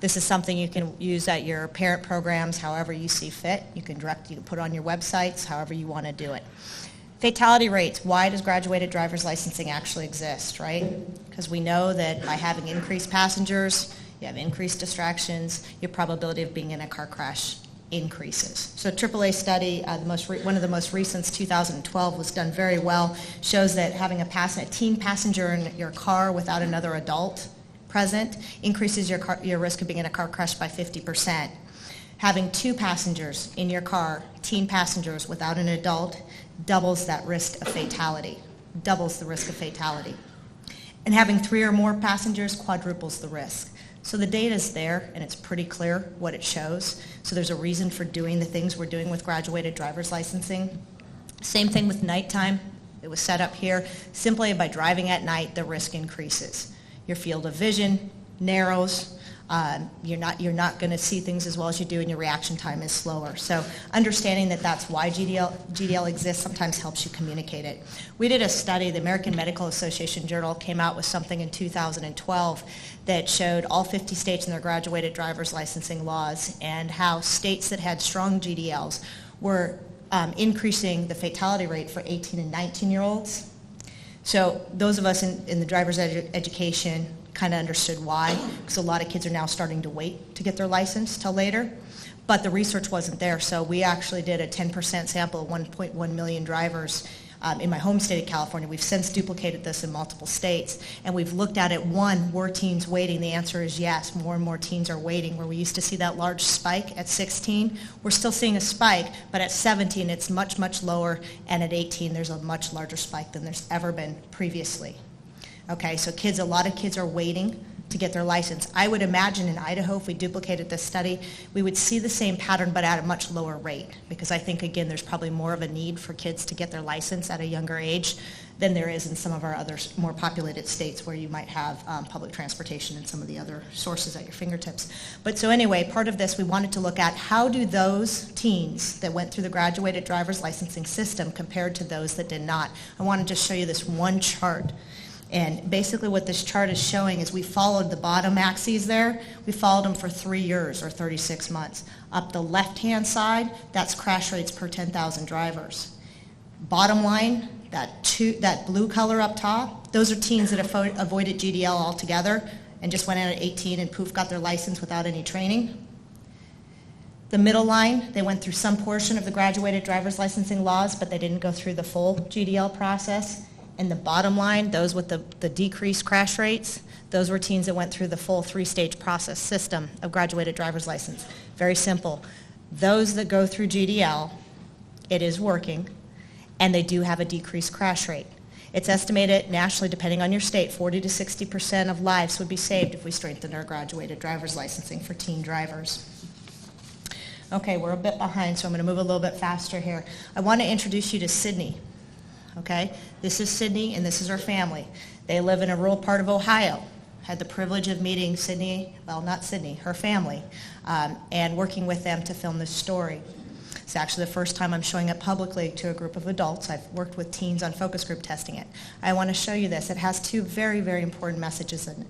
This is something you can use at your parent programs however you see fit. You can put it on your websites, however you want to do it. Fatality rates. Why does graduated driver's licensing actually exist, right? Because we know that by having increased passengers, you have increased distractions, your probability of being in a car crash increases. So a AAA study, one of the most recent, 2012, was done very well, shows that having a teen passenger in your car without another adult present increases your risk of being in a car crash by 50%. Having 2 passengers in your car, teen passengers without an adult, doubles that risk of fatality, doubles the risk of fatality. And having 3 or more passengers quadruples the risk. So the data is there, and it's pretty clear what it shows. So there's a reason for doing the things we're doing with graduated driver's licensing. Same thing with nighttime. It was set up here. Simply by driving at night, the risk increases. Your field of vision narrows. You're not going to see things as well as you do, and your reaction time is slower. So understanding that that's why GDL exists sometimes helps you communicate it. We did a study, the American Medical Association Journal came out with something in 2012 that showed all 50 states and their graduated driver's licensing laws and how states that had strong GDLs were increasing the fatality rate for 18 and 19-year-olds. So those of us in the driver's education kind of understood why, because a lot of kids are now starting to wait to get their license till later, but the research wasn't there. So we actually did a 10% sample of 1.1 million drivers in my home state of California. We've since duplicated this in multiple states, and we've looked at it. Were teens waiting? The answer is yes. More and more teens are waiting. Where we used to see that large spike at 16, we're still seeing a spike, but at 17 it's much, much lower, and at 18 there's a much larger spike than there's ever been previously. Okay, so a lot of kids are waiting to get their license. I would imagine in Idaho, if we duplicated this study, we would see the same pattern but at a much lower rate, because I think, again, there's probably more of a need for kids to get their license at a younger age than there is in some of our other more populated states where you might have public transportation and some of the other sources at your fingertips. But so anyway, part of this, we wanted to look at how do those teens that went through the graduated driver's licensing system compared to those that did not. I want to just show you this one chart. And basically what this chart is showing is we followed the bottom axes there. We followed them for 3 years or 36 months. Up the left-hand side, that's crash rates per 10,000 drivers. Bottom line, that blue color up top, those are teens that avoided GDL altogether and just went in at 18 and poof, got their license without any training. The middle line, they went through some portion of the graduated driver's licensing laws, but they didn't go through the full GDL process. And the bottom line, those with the decreased crash rates, those were teens that went through the full 3-stage process system of graduated driver's license. Very simple. Those that go through GDL, it is working, and they do have a decreased crash rate. It's estimated nationally, depending on your state, 40 to 60% of lives would be saved if we strengthened our graduated driver's licensing for teen drivers. Okay, we're a bit behind, so I'm going to move a little bit faster here. I want to introduce you to Sydney. Okay, this is Sydney, and this is her family. They live in a rural part of Ohio. Had the privilege of meeting Sydney, well, not Sydney, her family, and working with them to film this story. It's actually the first time I'm showing it publicly to a group of adults. I've worked with teens on focus group testing it. I want to show you this. It has 2 very, very important messages in it.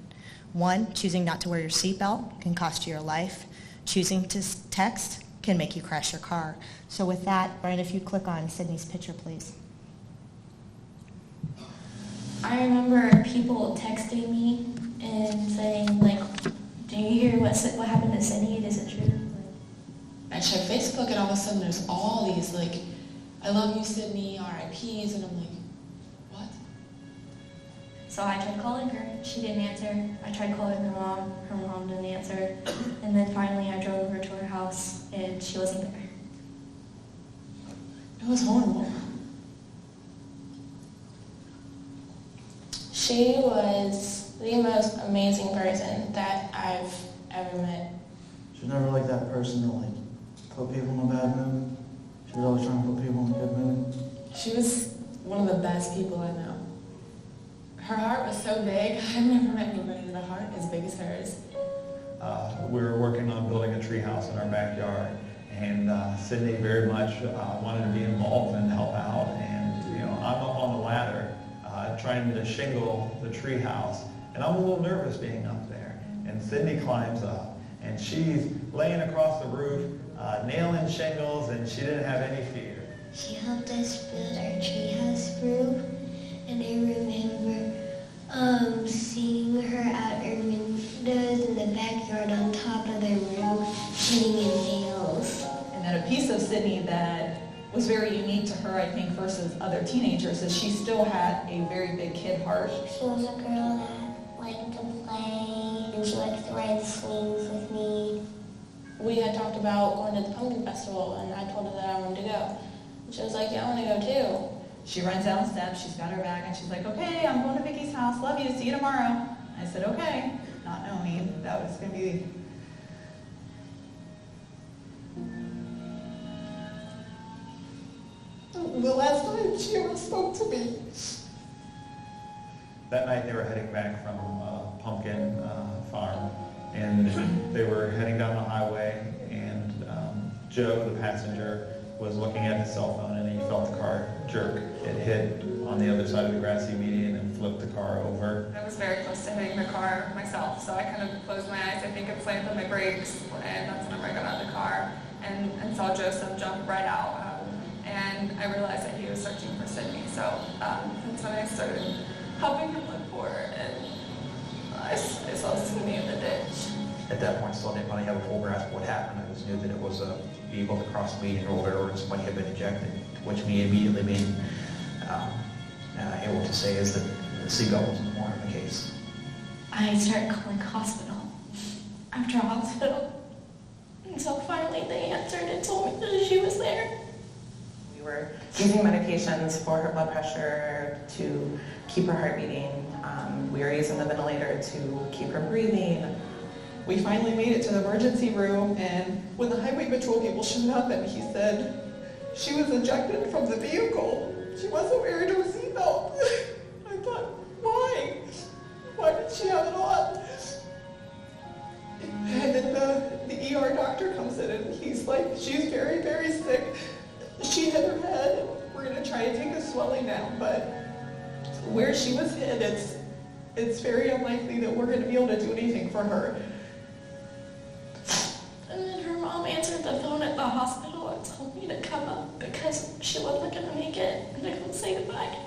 One, choosing not to wear your seatbelt can cost you your life. Choosing to text can make you crash your car. So with that, Brian, if you click on Sydney's picture, please. I remember people texting me and saying, like, do you hear what happened to Sydney? Is it true? I check Facebook and all of a sudden there's all these, like, I love you, Sydney, RIPs, and I'm like, what? So I tried calling her. She didn't answer. I tried calling her mom. Her mom didn't answer. And then finally I drove her to her house and she wasn't there. It was horrible. She was the most amazing person that I've ever met. She's never like that person to like put people in a bad mood. She was always trying to put people in a good mood. She was one of the best people I know. Her heart was so big. I've never met anybody with a heart as big as hers. We were working on building a tree house in our backyard, and Sydney very much wanted to be involved and help out. And you know, I'm up on the ladder trying to shingle the tree house, and I'm a little nervous being up there. And Sydney climbs up, and she's laying across the roof, nailing shingles, and she didn't have any fear. She helped us build our treehouse roof, and I remember seeing her out her windows in the backyard on top of the roof, hitting in nails. And then a piece of Sydney that was very unique to her, I think, versus other teenagers, is she still had a very big kid heart. She was a girl that liked to play, and she liked to ride swings with me. We had talked about going to the pumpkin festival, and I told her that I wanted to go. And she was like, yeah, I want to go too. She runs down the steps, she's got her bag, and she's like, okay, I'm going to Vicky's house, love you, see you tomorrow. I said, okay, not knowing that was going to be... The last time she ever spoke to me. That night they were heading back from Pumpkin Farm, and they were heading down the highway, and Joe, the passenger, was looking at his cell phone, and he felt the car jerk. It hit on the other side of the grassy median and flipped the car over. I was very close to hitting the car myself, so I kind of closed my eyes, I think, and slammed on my brakes, and that's whenever I got out of the car and saw Joseph jump right out. And I realized that he was searching for Sydney, so that's when I started helping him look for her, and I saw Sydney in the ditch. At that point, still didn't really have a full grasp of what happened. I just knew that it was a vehicle that crossed the median rolled over and somebody had been ejected, which me immediately being able to say is that the seatbelt wasn't more in the case. I started calling hospital after hospital until finally they answered and told me that she was there. We were using medications for her blood pressure to keep her heart beating. We were using the ventilator to keep her breathing. We finally made it to the emergency room, and when the highway patrol people showed up and he said she was ejected from the vehicle, she wasn't wearing her seatbelt. I thought, why? Why did she have it on? And then the ER doctor comes in and he's like, she's very, very sick. She hit her head, and we're gonna try to take the swelling down, but where she was hit, it's very unlikely that we're gonna be able to do anything for her. And then her mom answered the phone at the hospital and told me to come up because she wasn't gonna make it and to come say goodbye.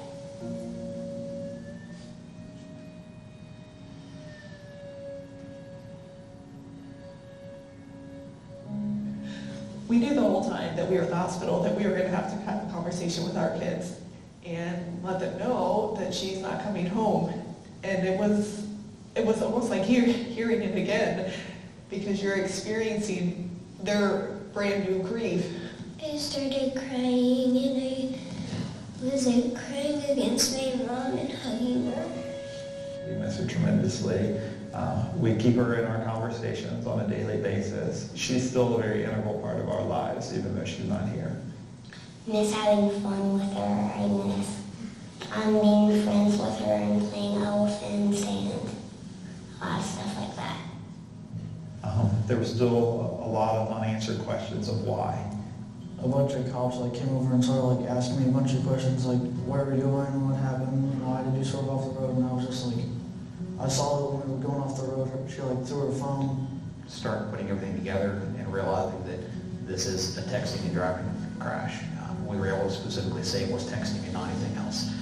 We knew the whole time that we were at the hospital that we were going to have to have a conversation with our kids and let them know that she's not coming home. And it was almost like hearing it again, because you're experiencing their brand new grief. I started crying, and I was crying against my mom and hugging her. We miss her tremendously. We keep her in our conversations on a daily basis. She's still a very integral part of our lives, even though she's not here. Miss having fun with her. I miss being friends with her and playing elephants and a lot of stuff like that. There was still a lot of unanswered questions of why. A bunch of cops came over and started asking me a bunch of questions like, where were you going, what happened, why did you swerve off the road, and I was just like, I saw that when we were going off the road, she threw her phone. Start putting everything together and realizing that this is a texting and driving crash. We were able to specifically say it was texting and not anything else.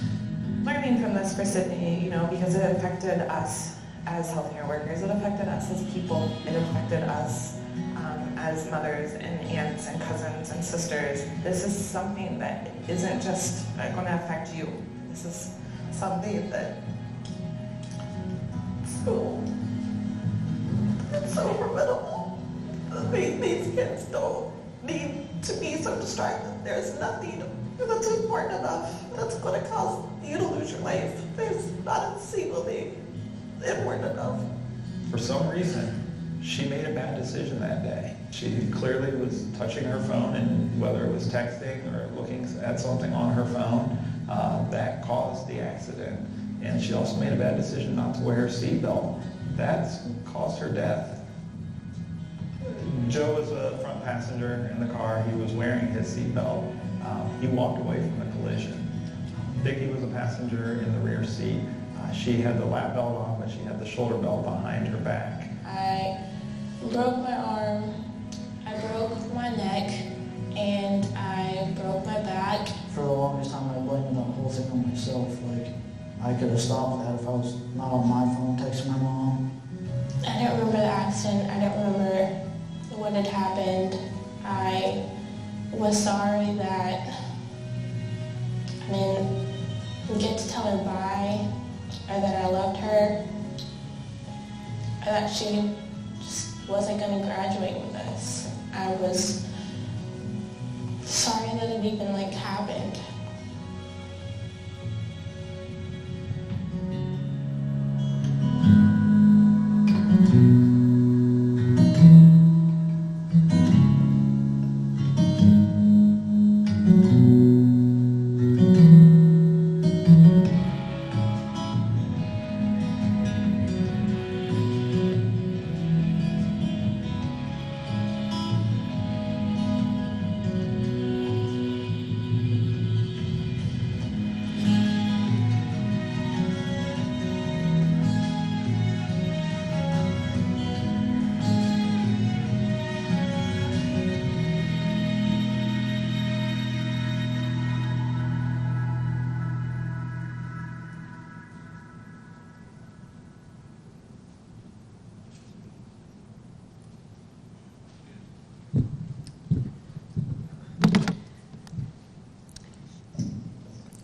Learning from this for Sydney, because it affected us as healthcare workers, it affected us as people, it affected us as mothers and aunts and cousins and sisters. This is something that isn't just going to affect you. This is something that it's so formidable. These kids don't need to be so distracted. There's nothing that's important enough that's going to cause you to lose your life. There's not a single thing important enough. For some reason, she made a bad decision that day. She clearly was touching her phone, and whether it was texting or looking at something on her phone, that caused the accident. And she also made a bad decision not to wear her seatbelt. That's caused her death. Joe was a front passenger in the car. He was wearing his seatbelt. He walked away from the collision. Vicki was a passenger in the rear seat. She had the lap belt on, but she had the shoulder belt behind her back. I broke my arm, I broke my neck, and I broke my back. For the longest time, I blamed the whole thing on myself. I could have stopped that if I was not on my phone texting my mom. I don't remember the accident. I don't remember what had happened. I was sorry that I didn't get to tell her bye, or that I loved her, or that she just wasn't going to graduate with us. I was sorry that it even happened.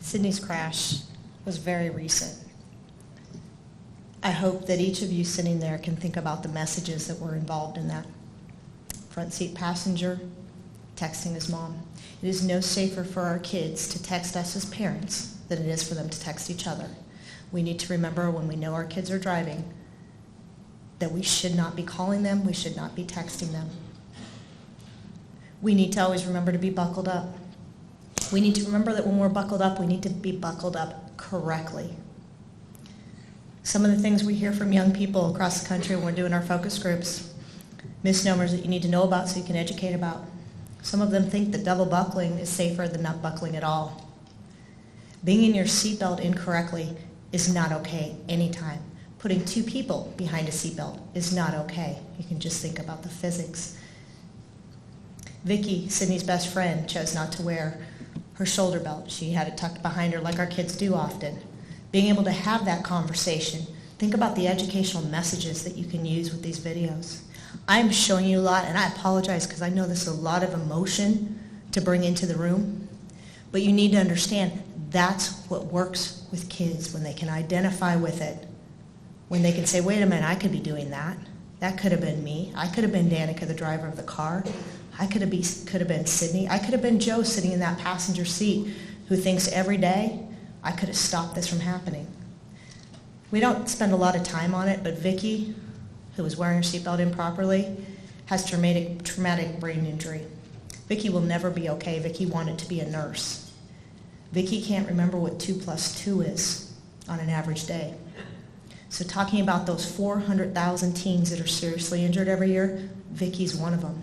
Sydney's crash was very recent. I hope that each of you sitting there can think about the messages that were involved in that. Front seat passenger texting his mom. It is no safer for our kids to text us as parents than it is for them to text each other. We need to remember when we know our kids are driving that we should not be calling them, we should not be texting them. We need to always remember to be buckled up. We need to remember that when we're buckled up, we need to be buckled up correctly. Some of the things we hear from young people across the country when we're doing our focus groups, misnomers that you need to know about so you can educate about. Some of them think that double buckling is safer than not buckling at all. Being in your seatbelt incorrectly is not okay anytime. Putting two people behind a seatbelt is not okay. You can just think about the physics. Vicky, Sydney's best friend, chose not to wear her shoulder belt. She had it tucked behind her like our kids do often. Being able to have that conversation, think about the educational messages that you can use with these videos. I'm showing you a lot, and I apologize because I know this is a lot of emotion to bring into the room, but you need to understand that's what works with kids when they can identify with it, when they can say, wait a minute, I could be doing that. That could have been me. I could have been Danica, the driver of the car. I could have been Sydney. I could have been Joe sitting in that passenger seat who thinks every day, I could have stopped this from happening. We don't spend a lot of time on it, but Vicky, who was wearing her seatbelt improperly, has traumatic brain injury. Vicky will never be okay. Vicky wanted to be a nurse. Vicky can't remember what 2 + 2 is on an average day. So talking about those 400,000 teens that are seriously injured every year, Vicky's one of them.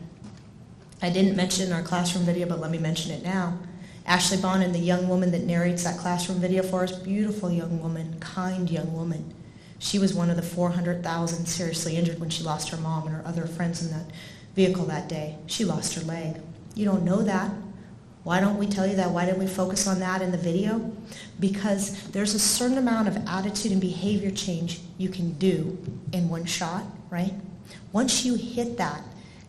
I didn't mention it in our classroom video, but let me mention it now. Ashley Bonin, the young woman that narrates that classroom video for us, beautiful young woman, kind young woman. She was one of the 400,000 seriously injured when she lost her mom and her other friends in that vehicle that day. She lost her leg. You don't know that. Why don't we tell you that? Why didn't we focus on that in the video? Because there's a certain amount of attitude and behavior change you can do in one shot, right? Once you hit that,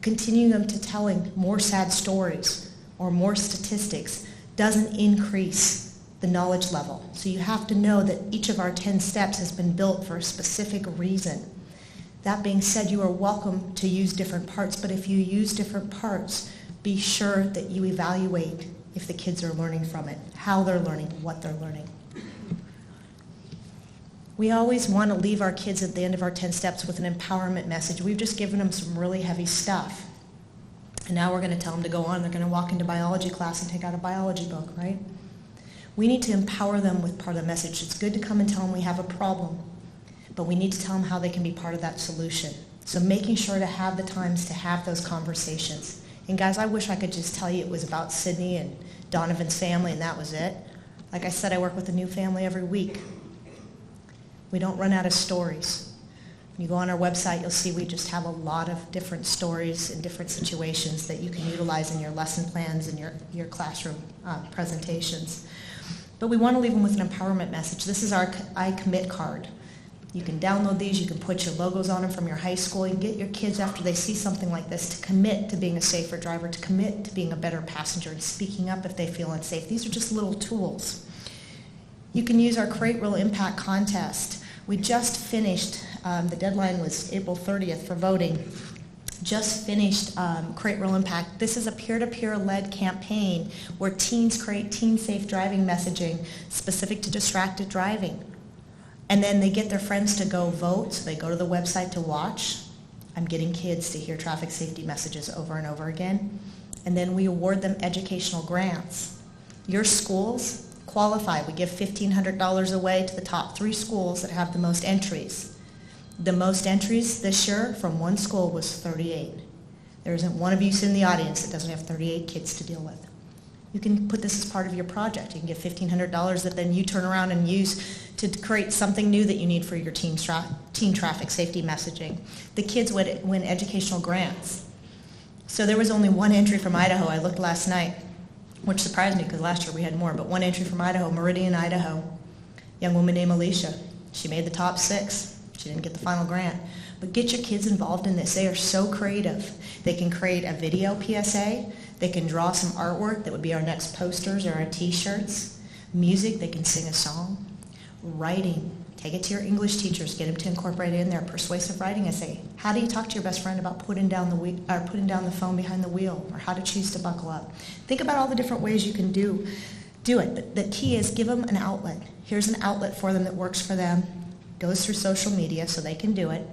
continuing them to telling more sad stories or more statistics doesn't increase the knowledge level. So you have to know that each of our 10 steps has been built for a specific reason. That being said, you are welcome to use different parts, but if you use different parts, be sure that you evaluate if the kids are learning from it, how they're learning, what they're learning. We always want to leave our kids at the end of our 10 steps with an empowerment message. We've just given them some really heavy stuff. And now we're going to tell them to go on. They're going to walk into biology class and take out a biology book, right? We need to empower them with part of the message. It's good to come and tell them we have a problem, but we need to tell them how they can be part of that solution. So making sure to have the times to have those conversations. And guys, I wish I could just tell you it was about Sydney and Donovan's family and that was it. Like I said, I work with a new family every week. We don't run out of stories. When you go on our website, you'll see we just have a lot of different stories and different situations that you can utilize in your lesson plans and your classroom presentations. But we want to leave them with an empowerment message. This is our I Commit card. You can download these, you can put your logos on them from your high school. You can get your kids after they see something like this to commit to being a safer driver, to commit to being a better passenger and speaking up if they feel unsafe. These are just little tools. You can use our Create Real Impact contest. We just finished, the deadline was April 30th for voting. Just finished Create Real Impact. This is a peer-to-peer led campaign where teens create teen-safe driving messaging specific to distracted driving. And then they get their friends to go vote, so they go to the website to watch. I'm getting kids to hear traffic safety messages over and over again. And then we award them educational grants. Your schools qualify. We give $1,500 away to the top 3 schools that have the most entries. The most entries this year from one school was 38. There isn't one of you in the audience that doesn't have 38 kids to deal with. You can put this as part of your project. You can get $1,500 that then you turn around and use to create something new that you need for your teen traffic safety messaging. The kids win educational grants. So there was only one entry from Idaho. I looked last night, which surprised me because last year we had more, but one entry from Idaho, Meridian, Idaho. Young woman named Alicia. She made the top 6. She didn't get the final grant. But get your kids involved in this. They are so creative. They can create a video PSA. They can draw some artwork that would be our next posters or our t-shirts. Music, they can sing a song. Writing, Take it to your English teachers. Get them to incorporate it in their persuasive writing essay. How do you talk to your best friend about putting down the phone behind the wheel, or how to choose to buckle up? Think about all the different ways you can do it. But the key is give them an outlet. Here's an outlet for them that works for them. Goes through social media so they can do it.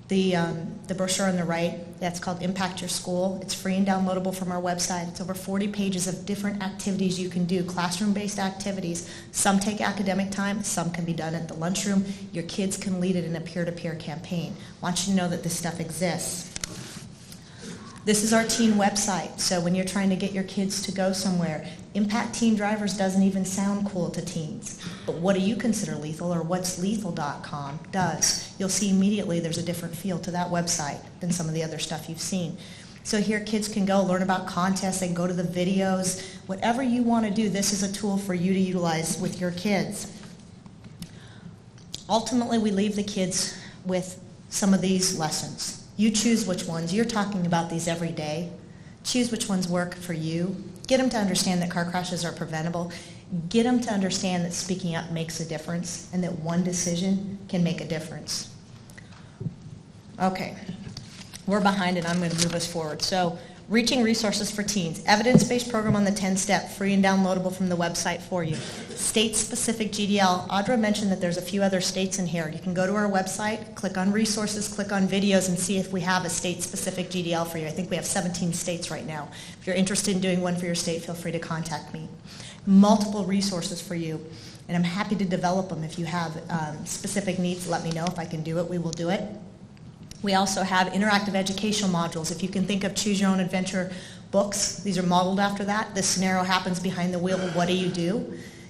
The brochure on the right, that's called Impact Your School. It's free and downloadable from our website. It's over 40 pages of different activities you can do, classroom-based activities. Some take academic time, some can be done at the lunchroom. Your kids can lead it in a peer-to-peer campaign. I want you to know that this stuff exists. This is our teen website, so when you're trying to get your kids to go somewhere, Impact Teen Drivers doesn't even sound cool to teens. But what do you consider lethal, or what's lethal.com does? You'll see immediately there's a different feel to that website than some of the other stuff you've seen. So here kids can go learn about contests, they can go to the videos, whatever you want to do, this is a tool for you to utilize with your kids. Ultimately, we leave the kids with some of these lessons. You choose which ones. You're talking about these every day. Choose which ones work for you. Get them to understand that car crashes are preventable. Get them to understand that speaking up makes a difference and that one decision can make a difference. Okay, we're behind and I'm going to move us forward. So, reaching resources for teens. Evidence-based program on the 10-step, free and downloadable from the website for you. State-specific GDL. Audra mentioned that there's a few other states in here. You can go to our website, click on resources, click on videos, and see if we have a state-specific GDL for you. I think we have 17 states right now. If you're interested in doing one for your state, feel free to contact me. Multiple resources for you, and I'm happy to develop them. If you have specific needs, let me know. If I can do it, we will do it. We also have interactive educational modules. If you can think of Choose Your Own Adventure books, these are modeled after that. This scenario happens behind the wheel. What do?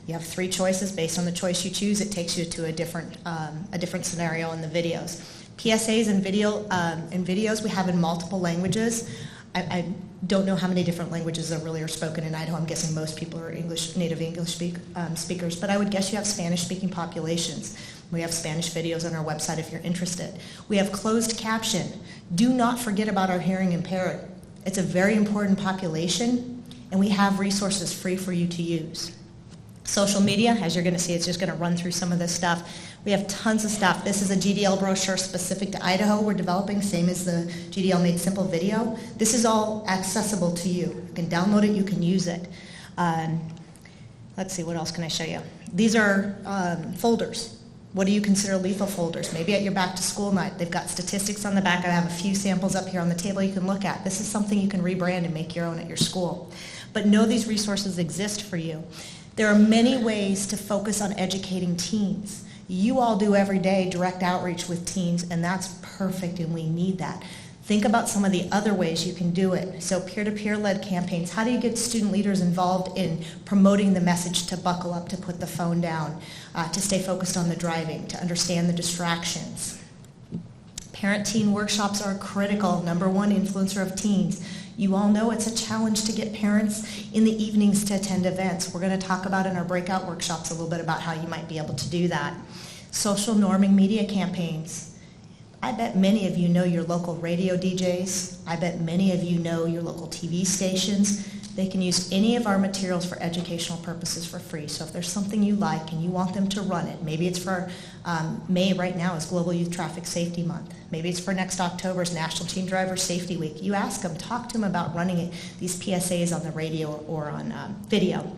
You have 3 choices. Based on the choice you choose, it takes you to a different scenario in the videos. PSAs and videos we have in multiple languages. I don't know how many different languages there really are spoken in Idaho. I'm guessing most people are native English speakers, but I would guess you have Spanish-speaking populations. We have Spanish videos on our website if you're interested. We have closed caption. Do not forget about our hearing impaired. It's a very important population, and we have resources free for you to use. Social media, as you're going to see, it's just going to run through some of this stuff. We have tons of stuff. This is a GDL brochure specific to Idaho we're developing, same as the GDL Made Simple video. This is all accessible to you. You can download it, you can use it. Let's see, what else can I show you? These are folders. What do you consider lethal folders? Maybe at your back to school night. They've got statistics on the back. I have a few samples up here on the table you can look at. This is something you can rebrand and make your own at your school. But know these resources exist for you. There are many ways to focus on educating teens. You all do every day direct outreach with teens, and that's perfect, and we need that. Think about some of the other ways you can do it. So peer-to-peer led campaigns. How do you get student leaders involved in promoting the message to buckle up, to put the phone down, to stay focused on the driving, to understand the distractions? Parent-teen workshops are a critical #1 influencer of teens. You all know it's a challenge to get parents in the evenings to attend events. We're going to talk about in our breakout workshops a little bit about how you might be able to do that. Social norming media campaigns. I bet many of you know your local radio DJs. I bet many of you know your local TV stations. They can use any of our materials for educational purposes for free. So if there's something you like and you want them to run it, maybe it's for May right now is Global Youth Traffic Safety Month. Maybe it's for next October's National Teen Driver Safety Week. You ask them, talk to them about running these PSAs on the radio or on video.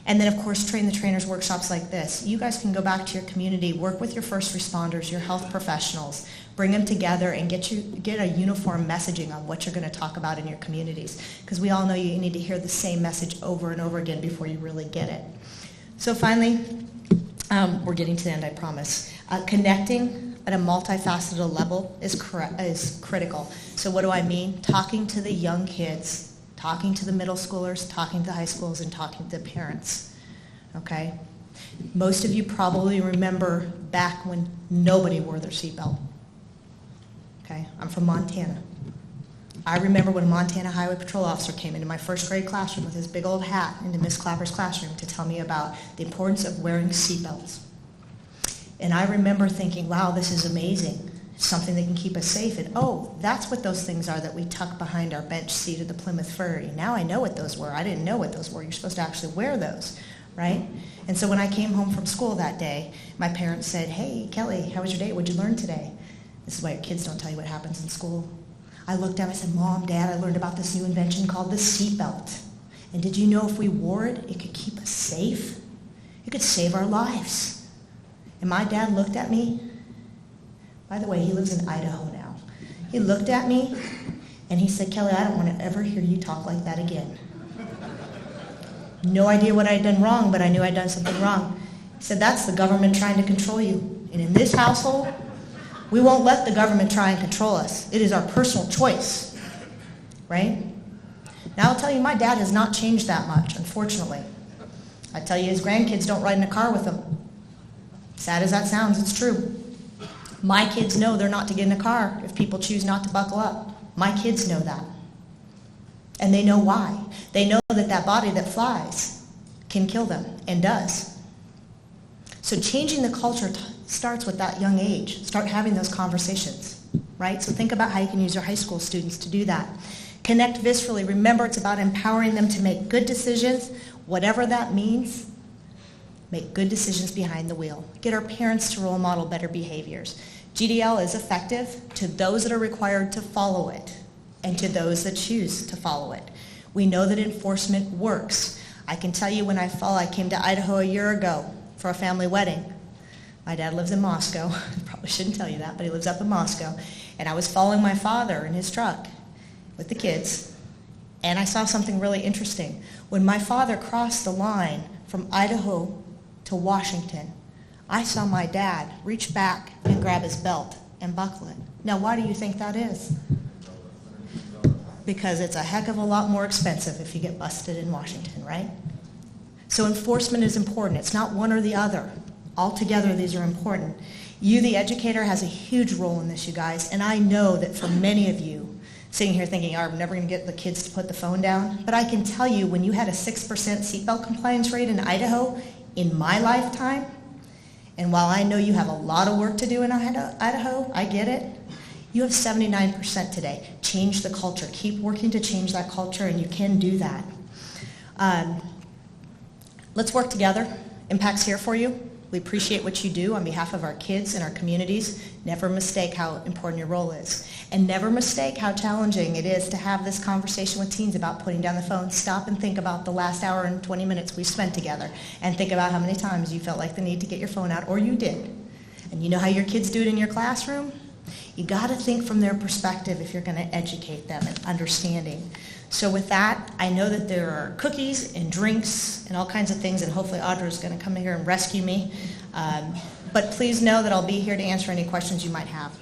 And then, of course, Train the Trainers workshops like this. You guys can go back to your community, work with your first responders, your health professionals, bring them together and get a uniform messaging on what you're going to talk about in your communities. Because we all know you need to hear the same message over and over again before you really get it. So finally, we're getting to the end, I promise. Connecting at a multifaceted level is critical. So what do I mean? Talking to the young kids, talking to the middle schoolers, talking to the high schools, and talking to parents, okay? Most of you probably remember back when nobody wore their seatbelt, okay? I'm from Montana. I remember when a Montana Highway Patrol officer came into my first grade classroom with his big old hat into Miss Clapper's classroom to tell me about the importance of wearing seatbelts. And I remember thinking, wow, this is amazing. Something that can keep us safe. And oh, that's what those things are that we tuck behind our bench seat of the Plymouth Fury. Now I know what those were. I didn't know what those were. You're supposed to actually wear those. right? And so when I came home from school that day, my parents said, hey, Kelly, how was your day? What'd you learn today? This is why your kids don't tell you what happens in school. I looked at him, I said, Mom, Dad, I learned about this new invention called the seatbelt. And did you know if we wore it, it could keep us safe? It could save our lives. And my dad looked at me. By the way, he lives in Idaho now. He looked at me and he said, Kelly, I don't want to ever hear you talk like that again. No idea what I'd done wrong, but I knew I'd done something wrong. He said, that's the government trying to control you. And in this household, we won't let the government try and control us. It is our personal choice, right? Now I'll tell you, my dad has not changed that much, unfortunately. I tell you, his grandkids don't ride in a car with him. Sad as that sounds, it's true. My kids know they're not to get in a car if people choose not to buckle up. My kids know that. And they know why. They know that that body that flies can kill them, and does. So changing the culture starts with that young age. Start having those conversations, right? So think about how you can use your high school students to do that. Connect viscerally. Remember, it's about empowering them to make good decisions, whatever that means. Make good decisions behind the wheel. Get our parents to role model better behaviors. GDL is effective to those that are required to follow it and to those that choose to follow it. We know that enforcement works. I can tell you when I came to Idaho a year ago for a family wedding. My dad lives in Moscow. I probably shouldn't tell you that, but he lives up in Moscow. And I was following my father in his truck with the kids, and I saw something really interesting. When my father crossed the line from Idaho to Washington, I saw my dad reach back and grab his belt and buckle it. Now, why do you think that is? Because it's a heck of a lot more expensive if you get busted in Washington, right? So enforcement is important. It's not one or the other. Altogether, these are important. You, the educator, has a huge role in this, you guys, and I know that for many of you, sitting here thinking, I'm never going to get the kids to put the phone down, but I can tell you when you had a 6% seatbelt compliance rate in Idaho in my lifetime, and while I know you have a lot of work to do in Idaho, I get it, you have 79% today. Change the culture. Keep working to change that culture, and you can do that. Let's work together. Impact's here for you. We appreciate what you do on behalf of our kids and our communities. Never mistake how important your role is. And never mistake how challenging it is to have this conversation with teens about putting down the phone. Stop and think about the last hour and 20 minutes we spent together. And think about how many times you felt like the need to get your phone out, or you did. And you know how your kids do it in your classroom? You got to think from their perspective if you're going to educate them and understanding. So with that, I know that there are cookies and drinks and all kinds of things, and hopefully Audra's going to come here and rescue me. But please know that I'll be here to answer any questions you might have.